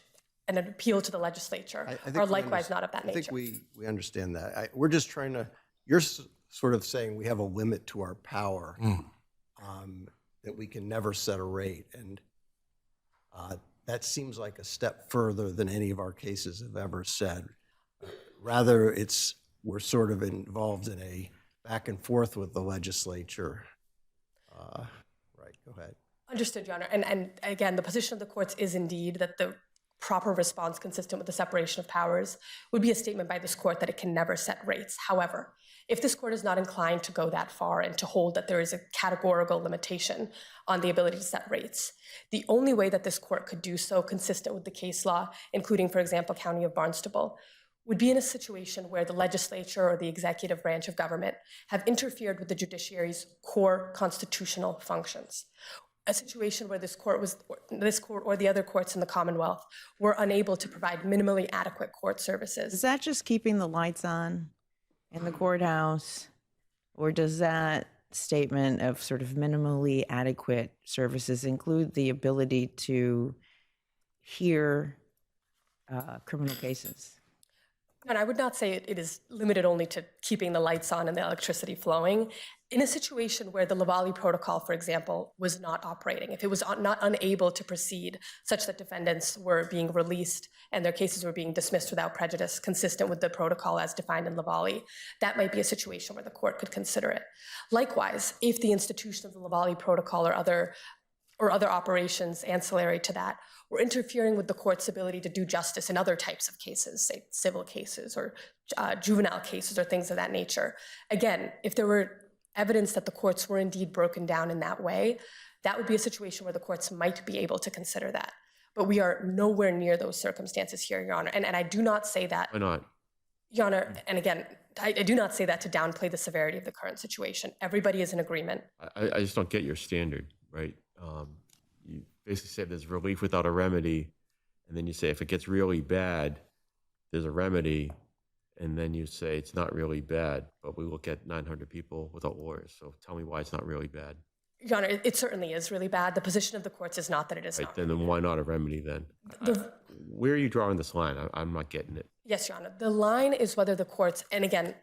and an appeal to the legislature are likewise not of that nature. I think we understand that. We're just trying to, you're sort of saying we have a limit to our power, that we can never set a rate. And that seems like a step further than any of our cases have ever said. Rather, we're sort of involved in a back and forth with the legislature. Right, go ahead. Understood, Your Honor. And again, the position of the courts is indeed that the proper response consistent with the separation of powers would be a statement by this court that it can never set rates. However, if this court is not inclined to go that far and to hold that there is a categorical limitation on the ability to set rates, the only way that this court could do so consistent with the case law, including, for example, County of Barnstable, would be in a situation where the legislature or the executive branch of government have interfered with the judiciary's core constitutional functions. A situation where this court or the other courts in the Commonwealth were unable to provide minimally adequate court services. Is that just keeping the lights on in the courthouse? Or does that statement of sort of minimally adequate services include the ability to hear criminal cases? And I would not say it is limited only to keeping the lights on and the electricity flowing. in a situation where the Lavallee Protocol, for example, was not operating, if it was not unable to proceed such that defendants were being released and their cases were being dismissed without prejudice, consistent with the protocol as defined in Lavallee, that might be a situation where the court could consider it. Likewise, if the institution of the Lavallee Protocol or other operations ancillary to that were interfering with the court's ability to do justice in other types of cases, say civil cases or juvenile cases or things of that nature. Again, if there were evidence that the courts were indeed broken down in that way, that would be a situation where the courts might be able to consider that. But we are nowhere near those circumstances here, Your Honor. And I do not say that. Why not? Your Honor, and again, I do not say that to downplay the severity of the current situation. Everybody is in agreement. I just don't get your standard, right? You basically say there's relief without a remedy, and then you say if it gets really bad, there's a remedy, and then you say it's not really bad, but we look at 900 people without lawyers. So tell me why it's not really bad. Your Honor, it certainly is really bad. The position of the courts is not that it is Right, not. then why not a remedy then? Where are you drawing this line? I'm not getting it. Yes, Your Honor. The line is whether the courts, and again,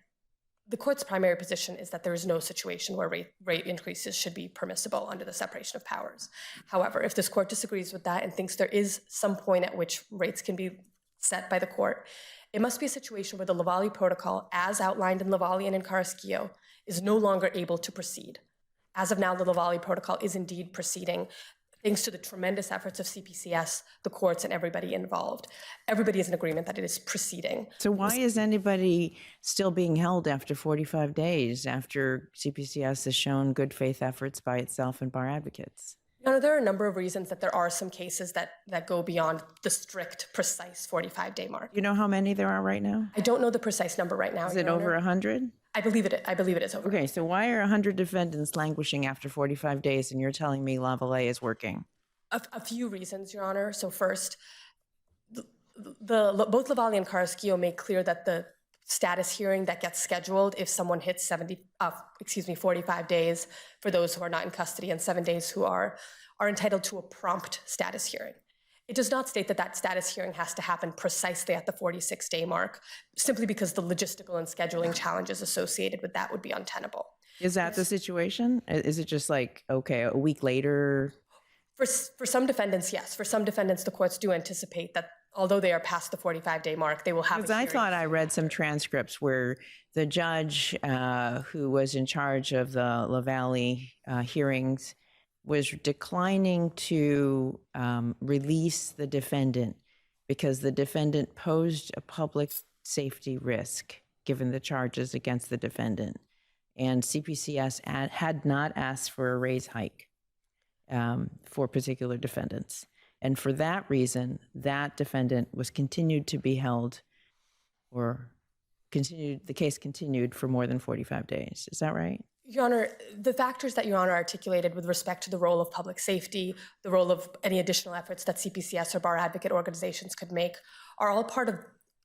the court's primary position is that there is no situation where rate increases should be permissible under the separation of powers. However, if this court disagrees with that and thinks there is some point at which rates can be set by the court, it must be a situation where the Lavallee Protocol, as outlined in Lavallee and in Carrasquillo, is no longer able to proceed. As of now, the Lavallee Protocol is indeed proceeding, thanks to the tremendous efforts of CPCS, the courts, and everybody involved. Everybody is in agreement that it is proceeding. So why is anybody still being held after 45 days after CPCS has shown good faith efforts by itself and bar advocates? Your Honor, there are a number of reasons that there are some cases that go beyond the strict, precise 45-day mark. You know how many there are right now? I don't know the precise number right now. Is it Your over Honor. 100? I believe it is over. Okay, so why are 100 defendants languishing after 45 days and you're telling me Lavallee is working? A few reasons, Your Honor. So first, both Lavallee and Carrasquillo make clear that the status hearing that gets scheduled if someone hits 45 days for those who are not in custody and 7 days who are entitled to a prompt status hearing. It does not state that status hearing has to happen precisely at the 46-day mark, simply because the logistical and scheduling challenges associated with that would be untenable. Is that the situation? Is it just like, okay, a week later? For some defendants, yes. For some defendants, the courts do anticipate that although they are past the 45-day mark, they will have a Because I hearing. thought I read some transcripts where the judge who was in charge of the Lavallee hearings was declining to release the defendant because the defendant posed a public safety risk given the charges against the defendant. And CPCS had not asked for a raise hike for particular defendants. And for that reason, that defendant was continued to be held the case continued for more than 45 days. Is that right? Your Honor, the factors that Your Honor articulated with respect to the role of public safety, the role of any additional efforts that CPCS or bar advocate organizations could make are all part of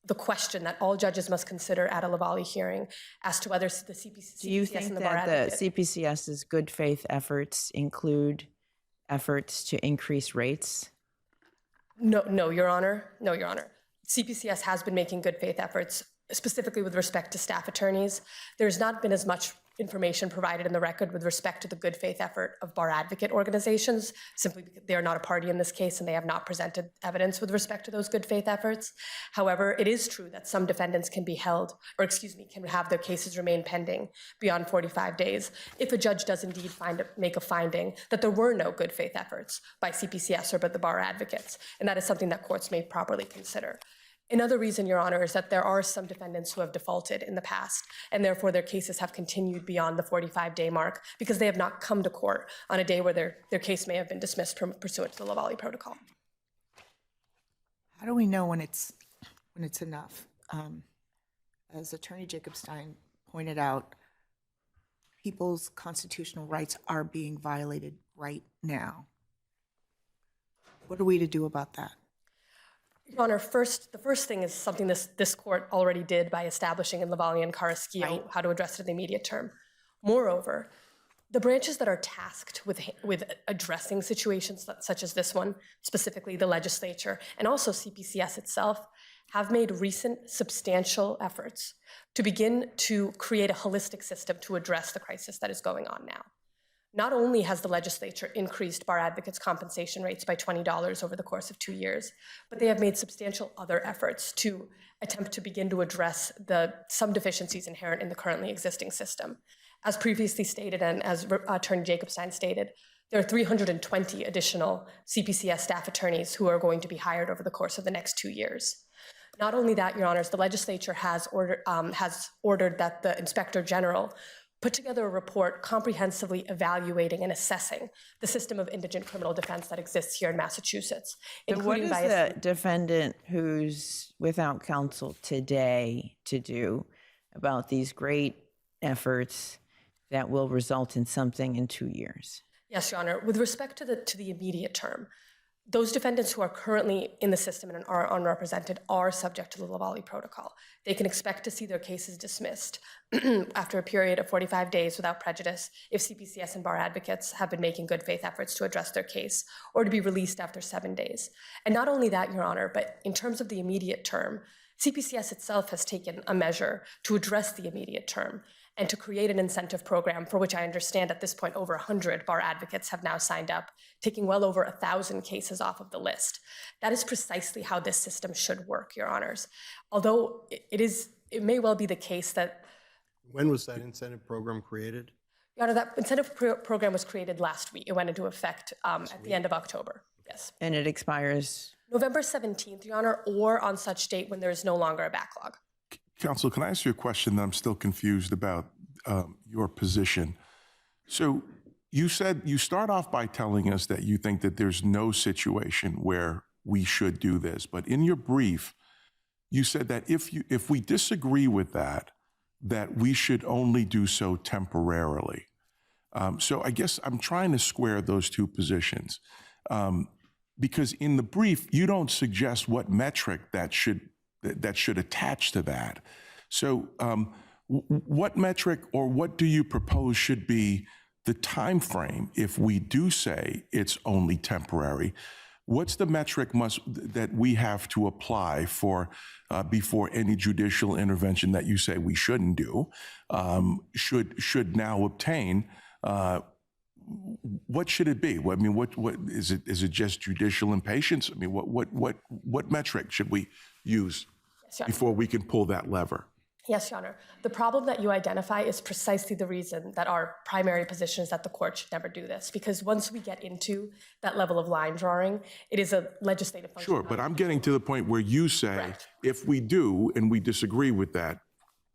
the question that all judges must consider at a Lavallee hearing as to whether the CPCS Do you think and the bar that advocate... the CPCS's good faith efforts include efforts to increase rates? No, Your Honor. No, Your Honor. CPCS has been making good faith efforts, specifically with respect to staff attorneys. There's not been as much information provided in the record with respect to the good faith effort of bar advocate organizations, simply because they are not a party in this case and they have not presented evidence with respect to those good faith efforts. However, it is true that some defendants can be held, or can have their cases remain pending beyond 45 days if a judge does indeed make a finding that there were no good faith efforts by CPCS or by the bar advocates. And that is something that courts may properly consider. Another reason, Your Honor, is that there are some defendants who have defaulted in the past, and therefore their cases have continued beyond the 45-day mark because they have not come to court on a day where their case may have been dismissed pursuant to the Lavallee Protocol. How do we know when it's enough? As Attorney Jacobstein pointed out, people's constitutional rights are being violated right now. What are we to do about that? Your Honor, the first thing is something this court already did by establishing in Lavallee and Carrasquillo how to address it in the immediate term. Moreover, the branches that are tasked with addressing situations such as this one, specifically the legislature and also CPCS itself, have made recent substantial efforts to begin to create a holistic system to address the crisis that is going on now. Not only has the legislature increased bar advocates' compensation rates by $20 over the course of 2 years, but they have made substantial other efforts to attempt to begin to address some deficiencies inherent in the currently existing system. As previously stated, and as Attorney Jacobstein stated, there are 320 additional CPCS staff attorneys who are going to be hired over the course of the next 2 years. Not only that, Your Honors, the legislature has ordered that the Inspector General put together a report comprehensively evaluating and assessing the system of indigent criminal defense that exists here in Massachusetts. So what is the defendant who's without counsel today to do about these great efforts that will result in something in 2 years? Yes, Your Honor. With respect to the immediate term, those defendants who are currently in the system and are unrepresented are subject to the Lavallee Protocol. They can expect to see their cases dismissed after a period of 45 days without prejudice if CPCS and bar advocates have been making good faith efforts to address their case, or to be released after 7 days. And not only that, Your Honor, but in terms of the immediate term, CPCS itself has taken a measure to address the immediate term and to create an incentive program for which I understand at this point over 100 bar advocates have now signed up, taking well over 1,000 cases off of the list. That is precisely how this system should work, Your Honors. Although it may well be the case that— When was that incentive program created? Your Honor, that incentive program was created last week. It went into effect at the end of October, yes. And it expires? November 17th, Your Honor, or on such date when there is no longer a backlog. Counsel, can I ask you a question that I'm still confused about your position? So you said, you start off by telling us that you think that there's no situation where we should do this. But in your brief, you said that if we disagree with that we should only do so temporarily. So I guess I'm trying to square those two positions. Because in the brief, you don't suggest what metric that should attach to that. So what metric or what do you propose should be the time frame if we do say it's only temporary? What's the metric that we have to apply for before any judicial intervention that you say we shouldn't do should now obtain? What should it be? I mean, what is it? Is it just judicial impatience? I mean, what metric should we use before we can pull that lever? Yes, Your Honor. The problem that you identify is precisely the reason that our primary position is that the court should never do this, because once we get into that level of line drawing, it is a legislative function. Sure, but I'm getting to the point where you say, correct, if we do and we disagree with that,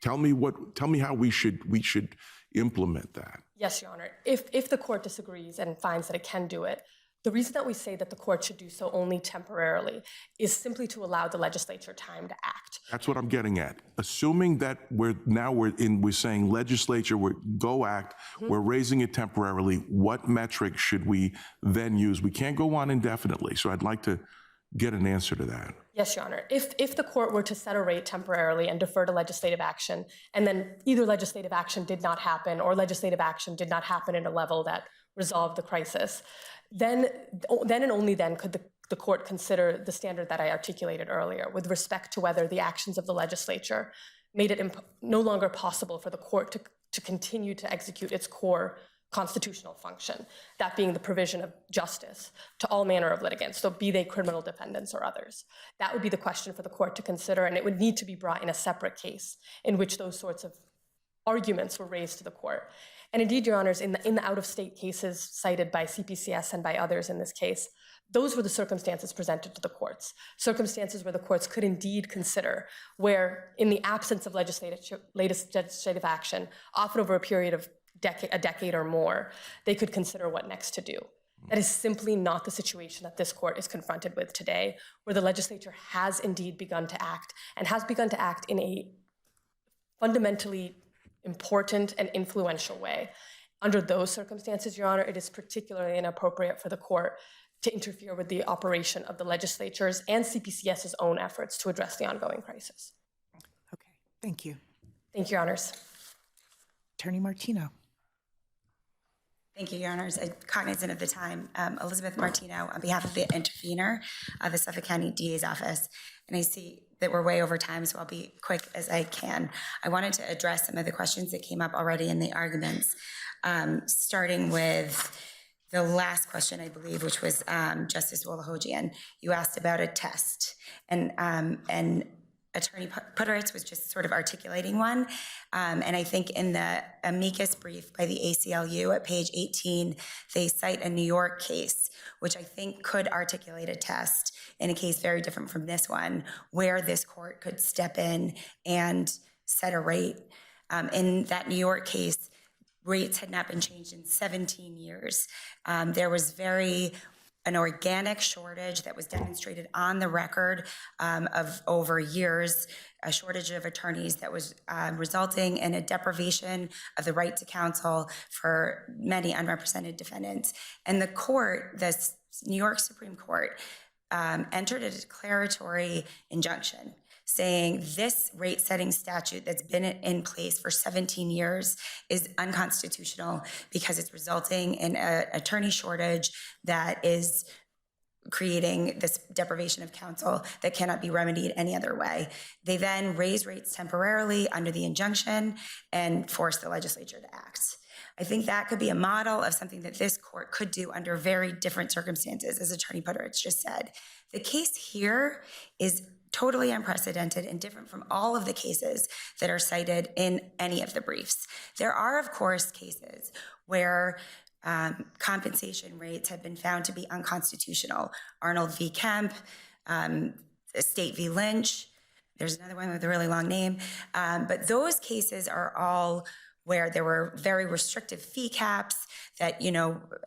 tell me how we should implement that. Yes, Your Honor. If the court disagrees and finds that it can do it, the reason that we say that the court should do so only temporarily is simply to allow the legislature time to act. That's what I'm getting at. Assuming that we're saying legislature, go act, we're raising it temporarily, what metric should we then use? We can't go on indefinitely, so I'd like to get an answer to that. Yes, Your Honor. If the court were to set a rate temporarily and defer to legislative action, and then either legislative action did not happen or legislative action did not happen at a level that resolved the crisis, then and only then could the court consider the standard that I articulated earlier with respect to whether the actions of the legislature made it no longer possible for the court to continue to execute its core constitutional function, that being the provision of justice to all manner of litigants, so be they criminal defendants or others. That would be the question for the court to consider, and it would need to be brought in a separate case in which those sorts of arguments were raised to the court. And indeed, Your Honors, in the out-of-state cases cited by CPCS and by others in this case, those were the circumstances presented to the courts, circumstances where the courts could indeed consider where, in the absence of legislative action, often over a period of a decade or more, they could consider what next to do. That is simply not the situation that this court is confronted with today, where the legislature has indeed begun to act, and has begun to act in a fundamentally important and influential way. Under those circumstances, Your Honor, it is particularly inappropriate for the court to interfere with the operation of the legislature's and CPCS's own efforts to address the ongoing crisis. Okay, thank you. Thank you, Your Honors. Attorney Martino. Thank you, Your Honors. Cognizant of the time, Elizabeth Martino on behalf of the intervener, the Suffolk County DA's office. And I see that we're way over time, so I'll be quick as I can. I wanted to address some of the questions that came up already in the arguments, starting with the last question, I believe, which was Justice Wolahogian. You asked about a test, and Attorney Putteritz was just sort of articulating one. And I think in the amicus brief by the ACLU at page 18, they cite a New York case, which I think could articulate a test in a case very different from this one, where this court could step in and set a rate. In that New York case, rates had not been changed in 17 years. There was an organic shortage that was demonstrated on the record of over years, a shortage of attorneys that was resulting in a deprivation of the right to counsel for many unrepresented defendants. And the court, the New York Supreme Court, entered a declaratory injunction saying this rate-setting statute that's been in place for 17 years is unconstitutional because it's resulting in an attorney shortage that is creating this deprivation of counsel that cannot be remedied any other way. They then raised rates temporarily under the injunction and forced the legislature to act. I think that could be a model of something that this court could do under very different circumstances, as Attorney Putteritz just said. The case here is totally unprecedented and different from all of the cases that are cited in any of the briefs. There are, of course, cases where compensation rates have been found to be unconstitutional. Arnold v. Kemp, State v. Lynch, there's another one with a really long name. But those cases are all where there were very restrictive fee caps, that,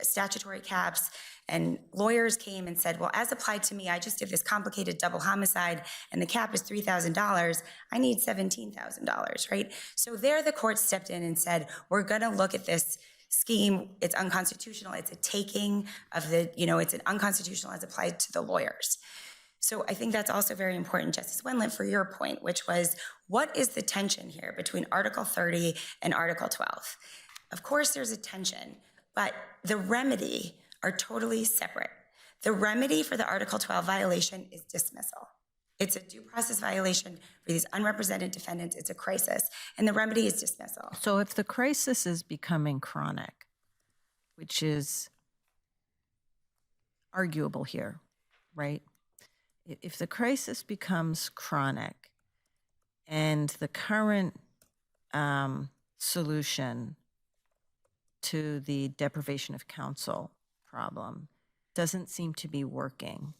statutory caps, and lawyers came and said, well, as applied to me, I just did this complicated double homicide and the cap is $3,000. I need $17,000, right? So there the court stepped in and said, we're going to look at this scheme. It's unconstitutional. It's a taking of it's an unconstitutional as applied to the lawyers. So I think that's also very important, Justice Wendlandt, for your point, which was, what is the tension here between Article 30 and Article 12? Of course, there's a tension, but the remedy are totally separate. The remedy for the Article 12 violation is dismissal. It's a due process violation for these unrepresented defendants. It's a crisis, and the remedy is dismissal. So if the crisis is becoming chronic, which is arguable here, right? If the crisis becomes chronic and the current solution to the deprivation of counsel problem doesn't seem to be working,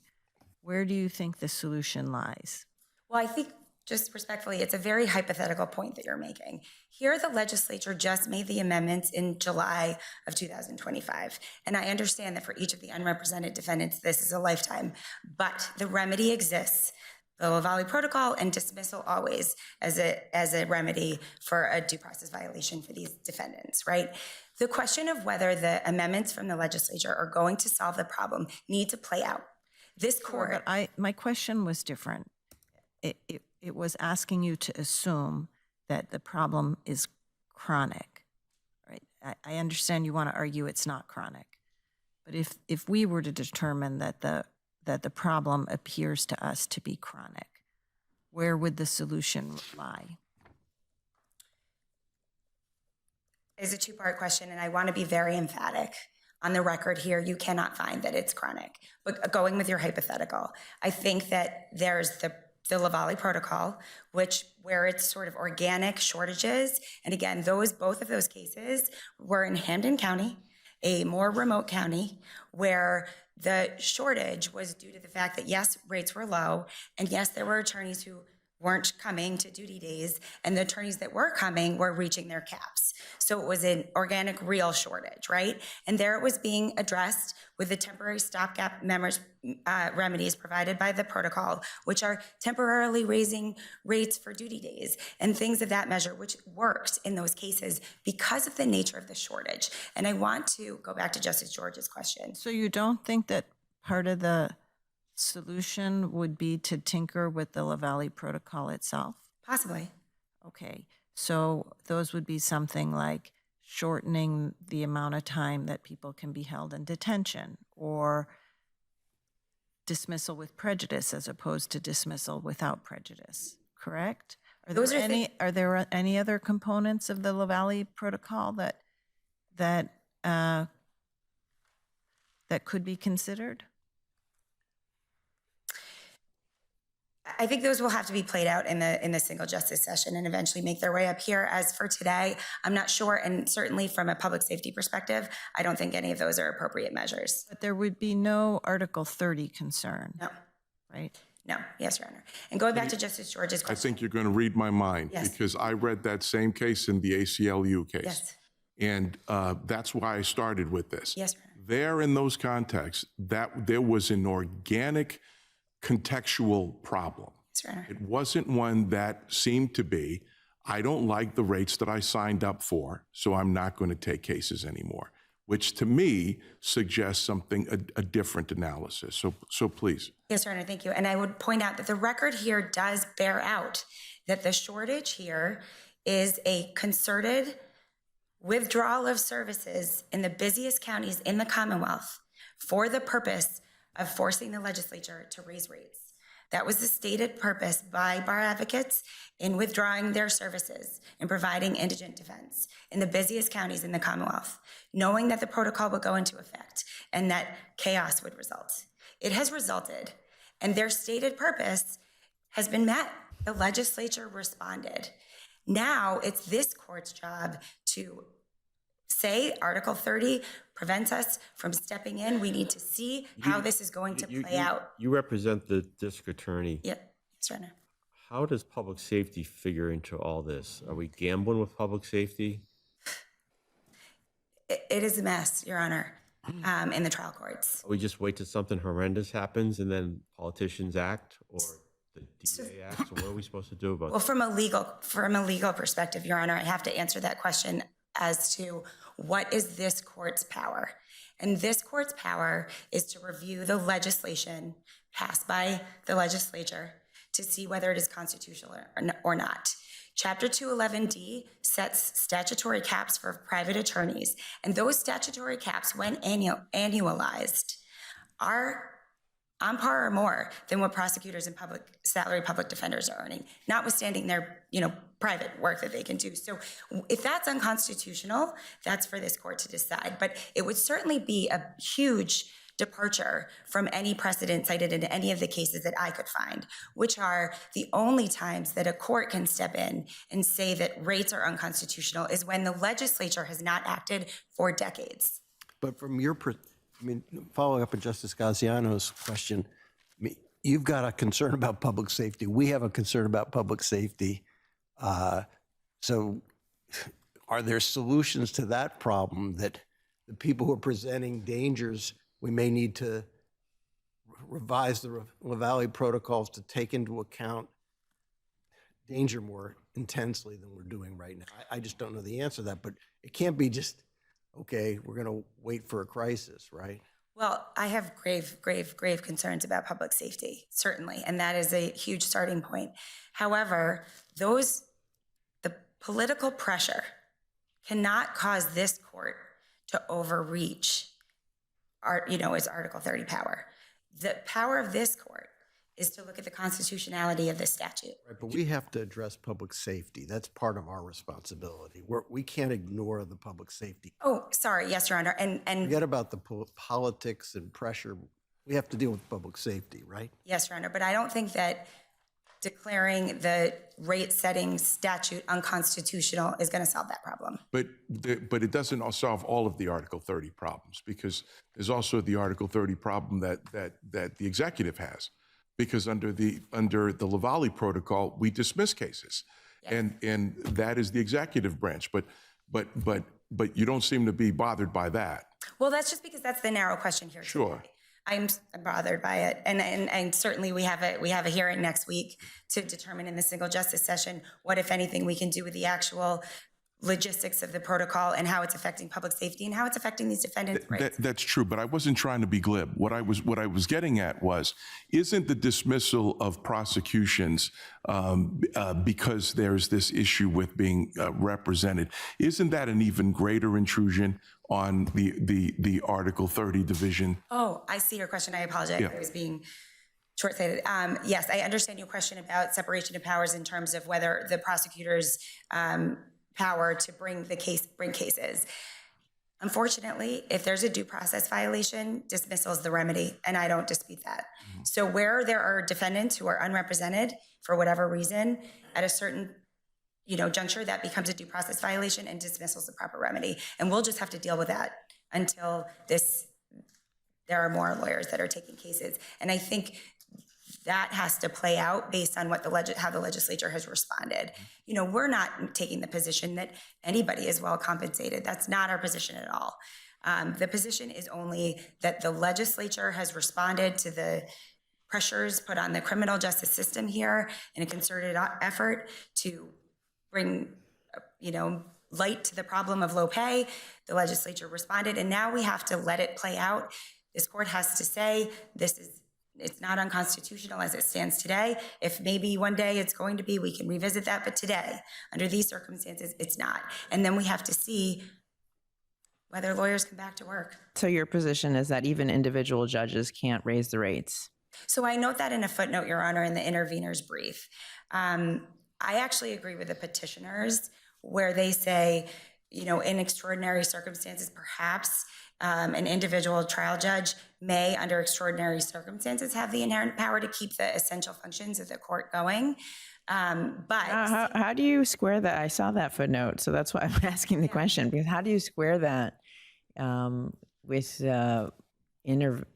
where do you think the solution lies? Well, I think, just respectfully, it's a very hypothetical point that you're making. Here, the legislature just made the amendments in July of 2025. And I understand that for each of the unrepresented defendants, this is a lifetime. But the remedy exists. The Lavallee Protocol and dismissal always as a remedy for a due process violation for these defendants, right? The question of whether the amendments from the legislature are going to solve the problem need to play out. This court... But my question was different. It was asking you to assume that the problem is chronic, right? I understand you want to argue it's not chronic, but if we were to determine that the problem appears to us to be chronic, where would the solution lie? It's a two-part question, and I want to be very emphatic. On the record here, you cannot find that it's chronic. But going with your hypothetical, I think that there's the Lavallee Protocol, where it's sort of organic shortages. And again, both of those cases were in Hampden County, a more remote county, where the shortage was due to the fact that, yes, rates were low, and yes, there were attorneys who weren't coming to duty days, and the attorneys that were coming were reaching their caps. So it was an organic, real shortage, right? And there it was being addressed with the temporary stopgap remedies provided by the protocol, which are temporarily raising rates for duty days and things of that measure, which worked in those cases because of the nature of the shortage. And I want to go back to Justice George's question. So you don't think that part of the solution would be to tinker with the Lavallee Protocol itself? Possibly. Okay, so those would be something like shortening the amount of time that people can be held in detention, or dismissal with prejudice as opposed to dismissal without prejudice, correct? Those are Are there any other components of the LaValle Protocol that could be considered? I think those will have to be played out in the single justice session and eventually make their way up here. As for today, I'm not sure, and certainly from a public safety perspective, I don't think any of those are appropriate measures. But there would be no Article 30 concern, No, right? no, yes, Your Honor. And going back to Justice George's I question. think you're going to read my mind Yes. because I read that same case in the ACLU case. Yes, And that's why I started with this. yes, Your Honor. There in those contexts, that there was an organic contextual problem. Yes, Your Honor. It wasn't one that seemed to be, I don't like the rates that I signed up for, so I'm not going to take cases anymore, which to me suggests something, a different analysis. So please. Yes, Your Honor, thank you. And I would point out that the record here does bear out that the shortage here is a concerted withdrawal of services in the busiest counties in the Commonwealth for the purpose of forcing the legislature to raise rates. That was the stated purpose by bar advocates in withdrawing their services and providing indigent defense in the busiest counties in the Commonwealth, knowing that the protocol would go into effect and that chaos would result. It has resulted, and their stated purpose has been met. The legislature responded. Now it's this court's job to say Article 30 prevents us from stepping in. We need to see how this is going to play out. You represent the district attorney. Yep, yes, Your Honor. How does public safety figure into all this? Are we gambling with public safety? It is a mess, Your Honor, in the trial courts. We just wait till something horrendous happens and then politicians act, or the DA acts, or what are we supposed to do about Well, that? from a legal perspective, Your Honor, I have to answer that question as to what is this court's power. And this court's power is to review the legislation passed by the legislature to see whether it is constitutional or not. Chapter 211D sets statutory caps for private attorneys, and those statutory caps, when annualized, are on par or more than what prosecutors and salary public defenders are earning, notwithstanding their private work that they can do. So if that's unconstitutional, that's for this court to decide. But it would certainly be a huge departure from any precedent cited in any of the cases that I could find, which are the only times that a court can step in and say that rates are unconstitutional is when the legislature has not acted for decades. But from your, following up on Justice Gaziano's question, you've got a concern about public safety. We have a concern about public safety. So are there solutions to that problem that the people who are presenting dangers, we may need to revise the LaValle protocols to take into account danger more intensely than we're doing right now? I just don't know the answer to that, but it can't be just, okay, we're going to wait for a crisis, right? Well, I have grave concerns about public safety, certainly, and that is a huge starting point. However, the political pressure cannot cause this court to overreach its Article 30 power. The power of this court is to look at the constitutionality of the statute. Right, but we have to address public safety. That's part of our responsibility. We can't ignore the public safety. Oh, sorry, yes, Your Honor, and Forget about the politics and pressure. We have to deal with public safety, right? yes, Your Honor, but I don't think that declaring the rate-setting statute unconstitutional is going to solve that problem. But it doesn't solve all of the Article 30 problems, because there's also the Article 30 problem that the executive has, because under the LaValle protocol, we dismiss cases, and that is the executive branch. But you don't seem to be bothered by that. Well, that's just because that's the narrow question here. Sure. Today. I'm bothered by it, and certainly we have a hearing next week to determine in the single justice session what, if anything, we can do with the actual logistics of the protocol and how it's affecting public safety and how it's affecting these defendants' rights. That's true, but I wasn't trying to be glib. What I was getting at was, isn't the dismissal of prosecutions because there's this issue with being represented, isn't that an even greater intrusion on the Article 30 division? Oh, I see your question. I apologize. I was being short-sighted. Yes, I understand your question about separation of powers in terms of whether the prosecutor's power to bring cases. Unfortunately, if there's a due process violation, dismissal is the remedy, and I don't dispute that. So where there are defendants who are unrepresented for whatever reason, at a certain juncture, that becomes a due process violation, and dismissal is the proper remedy. And we'll just have to deal with that until there are more lawyers that are taking cases. And I think that has to play out based on what how the legislature has responded. We're not taking the position that anybody is well compensated. That's not our position at all. The position is only that the legislature has responded to the pressures put on the criminal justice system here in a concerted effort to bring, light to the problem of low pay. The legislature responded, and now we have to let it play out. This court has to say it's not unconstitutional as it stands today. If maybe one day it's going to be, we can revisit that. But today, under these circumstances, it's not. And then we have to see whether lawyers come back to work. So your position is that even individual judges can't raise the rates? So I note that in a footnote, Your Honor, in the intervener's brief. I actually agree with the petitioners where they say, in extraordinary circumstances, perhaps an individual trial judge may, under extraordinary circumstances, have the inherent power to keep the essential functions of the court going. But how do you square that? I saw that footnote, so that's why I'm asking the question, because how do you square that with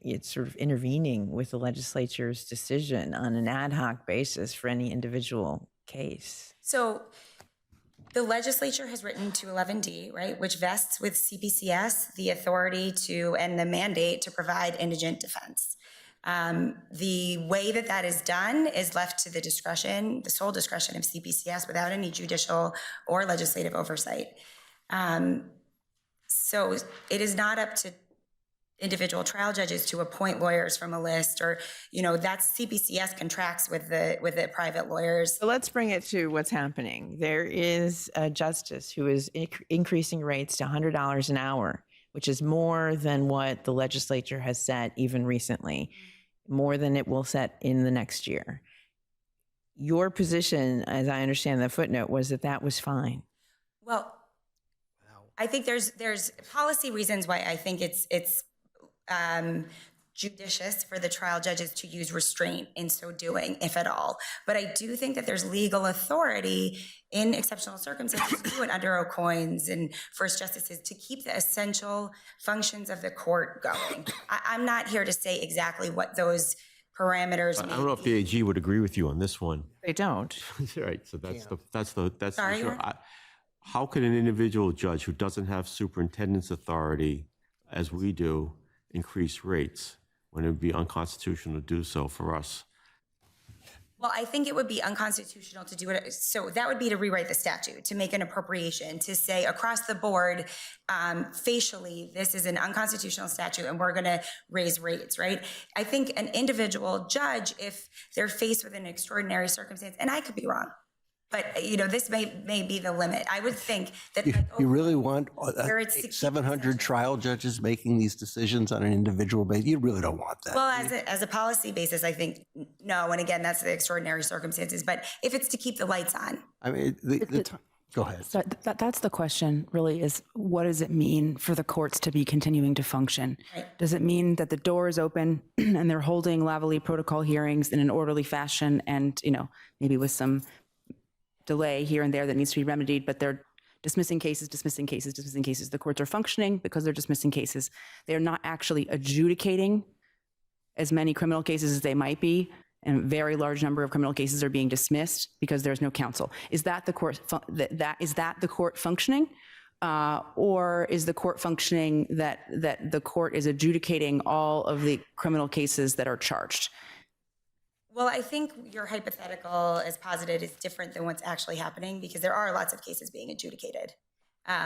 it's sort of intervening with the legislature's decision on an ad hoc basis for any individual case? So the legislature has written 211D, right, which vests with CPCS the authority and the mandate to provide indigent defense. The way that is done is left to the sole discretion of CPCS without any judicial or legislative oversight. So it is not up to individual trial judges to appoint lawyers from a list, or that's CPCS contracts with the private lawyers. So let's bring it to what's happening. There is a justice who is increasing rates to $100 an hour, which is more than what the legislature has set even recently, more than it will set in the next year. Your position, as I understand the footnote, was that was fine. Well, I think there's policy reasons why I think it's judicious for the trial judges to use restraint in so doing, if at all. But I do think that there's legal authority in exceptional circumstances to do it under O'Coins and First Justices to keep the essential functions of the court going. I'm not here to say exactly what those parameters may I don't know if the AG would agree with you on this one. They don't. Right, so that's Sorry, the issue. How could an individual judge who doesn't have superintendent's authority, as we do, increase rates when it would be unconstitutional to do so for us? Well, I think it would be unconstitutional to do it. So that would be to rewrite the statute, to make an appropriation, to say across the board, facially, this is an unconstitutional statute and we're going to raise rates, right? I think an individual judge, if they're faced with an extraordinary circumstance, and I could be wrong, but this may be the limit. I would think that You really want where it's 700 trial judges making these decisions on an individual basis? You really don't want that. Well, as a policy basis, I think no. And again, that's the extraordinary circumstances. But if it's to keep the lights on, I mean, go ahead. So that's the question, really, is what does it mean for the courts to be continuing to function? Right. Does it mean that the door is open and they're holding Lavallee protocol hearings in an orderly fashion and, maybe with some delay here and there that needs to be remedied, but they're dismissing cases. The courts are functioning because they're dismissing cases. They're not actually adjudicating as many criminal cases as they might be, and a very large number of criminal cases are being dismissed because there's no counsel. Is that the court? Is that the court functioning, or is the court functioning that the court is adjudicating all of the criminal cases that are charged? well, I think your hypothetical as posited is different than what's actually happening because there are lots of cases being adjudicated.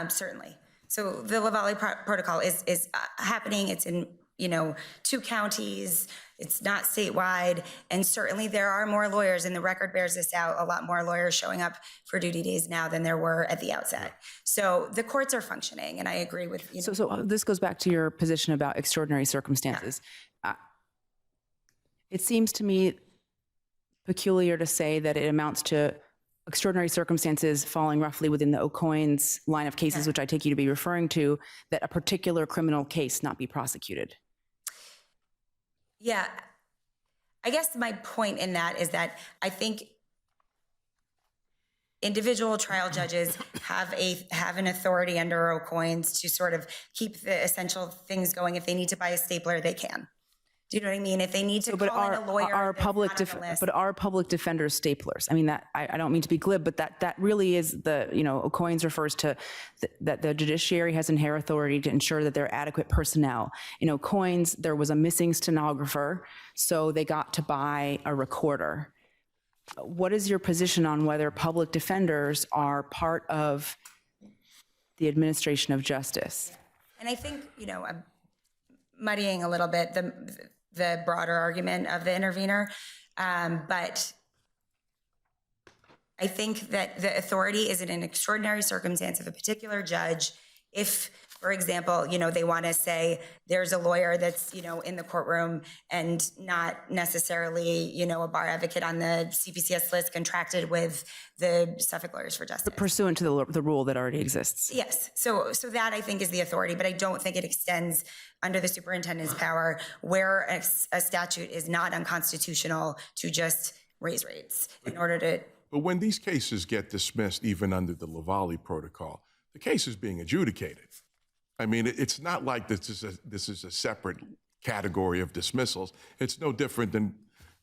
certainly. So the Lavalley protocol is happening. It's in, 2 counties. It's not statewide. And certainly there are more lawyers, and the record bears this out, a lot more lawyers showing up for duty days now than there were at the outset. So the courts are functioning, and I agree with, So this goes back to your position about extraordinary circumstances. It seems to me peculiar to say that it amounts to extraordinary circumstances falling roughly within the O'Coin's line of cases, which I take you to be referring to, that a particular criminal case not be prosecuted. Yeah, I guess my point in that is that I think individual trial judges have an authority under O'Coin's to sort of keep the essential things going. If they need to buy a stapler, they can. Do you know what I mean? If they need to call in a lawyer, are public defenders staplers? I mean, that I don't mean to be glib, but that really is the, O'Coin's refers to that the judiciary has inherent authority to ensure that there are adequate personnel. In O'Coin's, there was a missing stenographer, so they got to buy a recorder. What is your position on whether public defenders are part of the administration of justice? And I think, I'm muddying a little bit the broader argument of the intervener, but I think that the authority is in an extraordinary circumstance of a particular judge. If, for example, they want to say there's a lawyer that's, in the courtroom and not necessarily, a bar advocate on the CPCS list contracted with the Suffolk Lawyers for Justice. Pursuant to the rule that already exists. Yes. So that I think is the authority, but I don't think it extends under the superintendent's power where a statute is not unconstitutional to just raise rates in order to. But when these cases get dismissed, even under the Lavalley protocol, the case is being adjudicated. I mean, it's not like this is a separate category of dismissals. It's no different than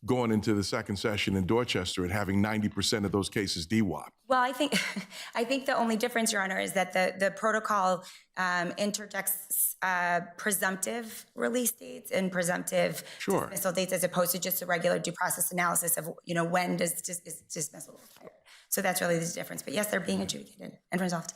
going into the second session in Dorchester and having 90% of those cases DWOP. Well, I think the only difference, Your Honor, is that the protocol interjects presumptive release dates and presumptive dismissal dates as opposed to just a regular due process analysis of, when is dismissal required. So that's really the difference. But yes, they're being adjudicated and resolved.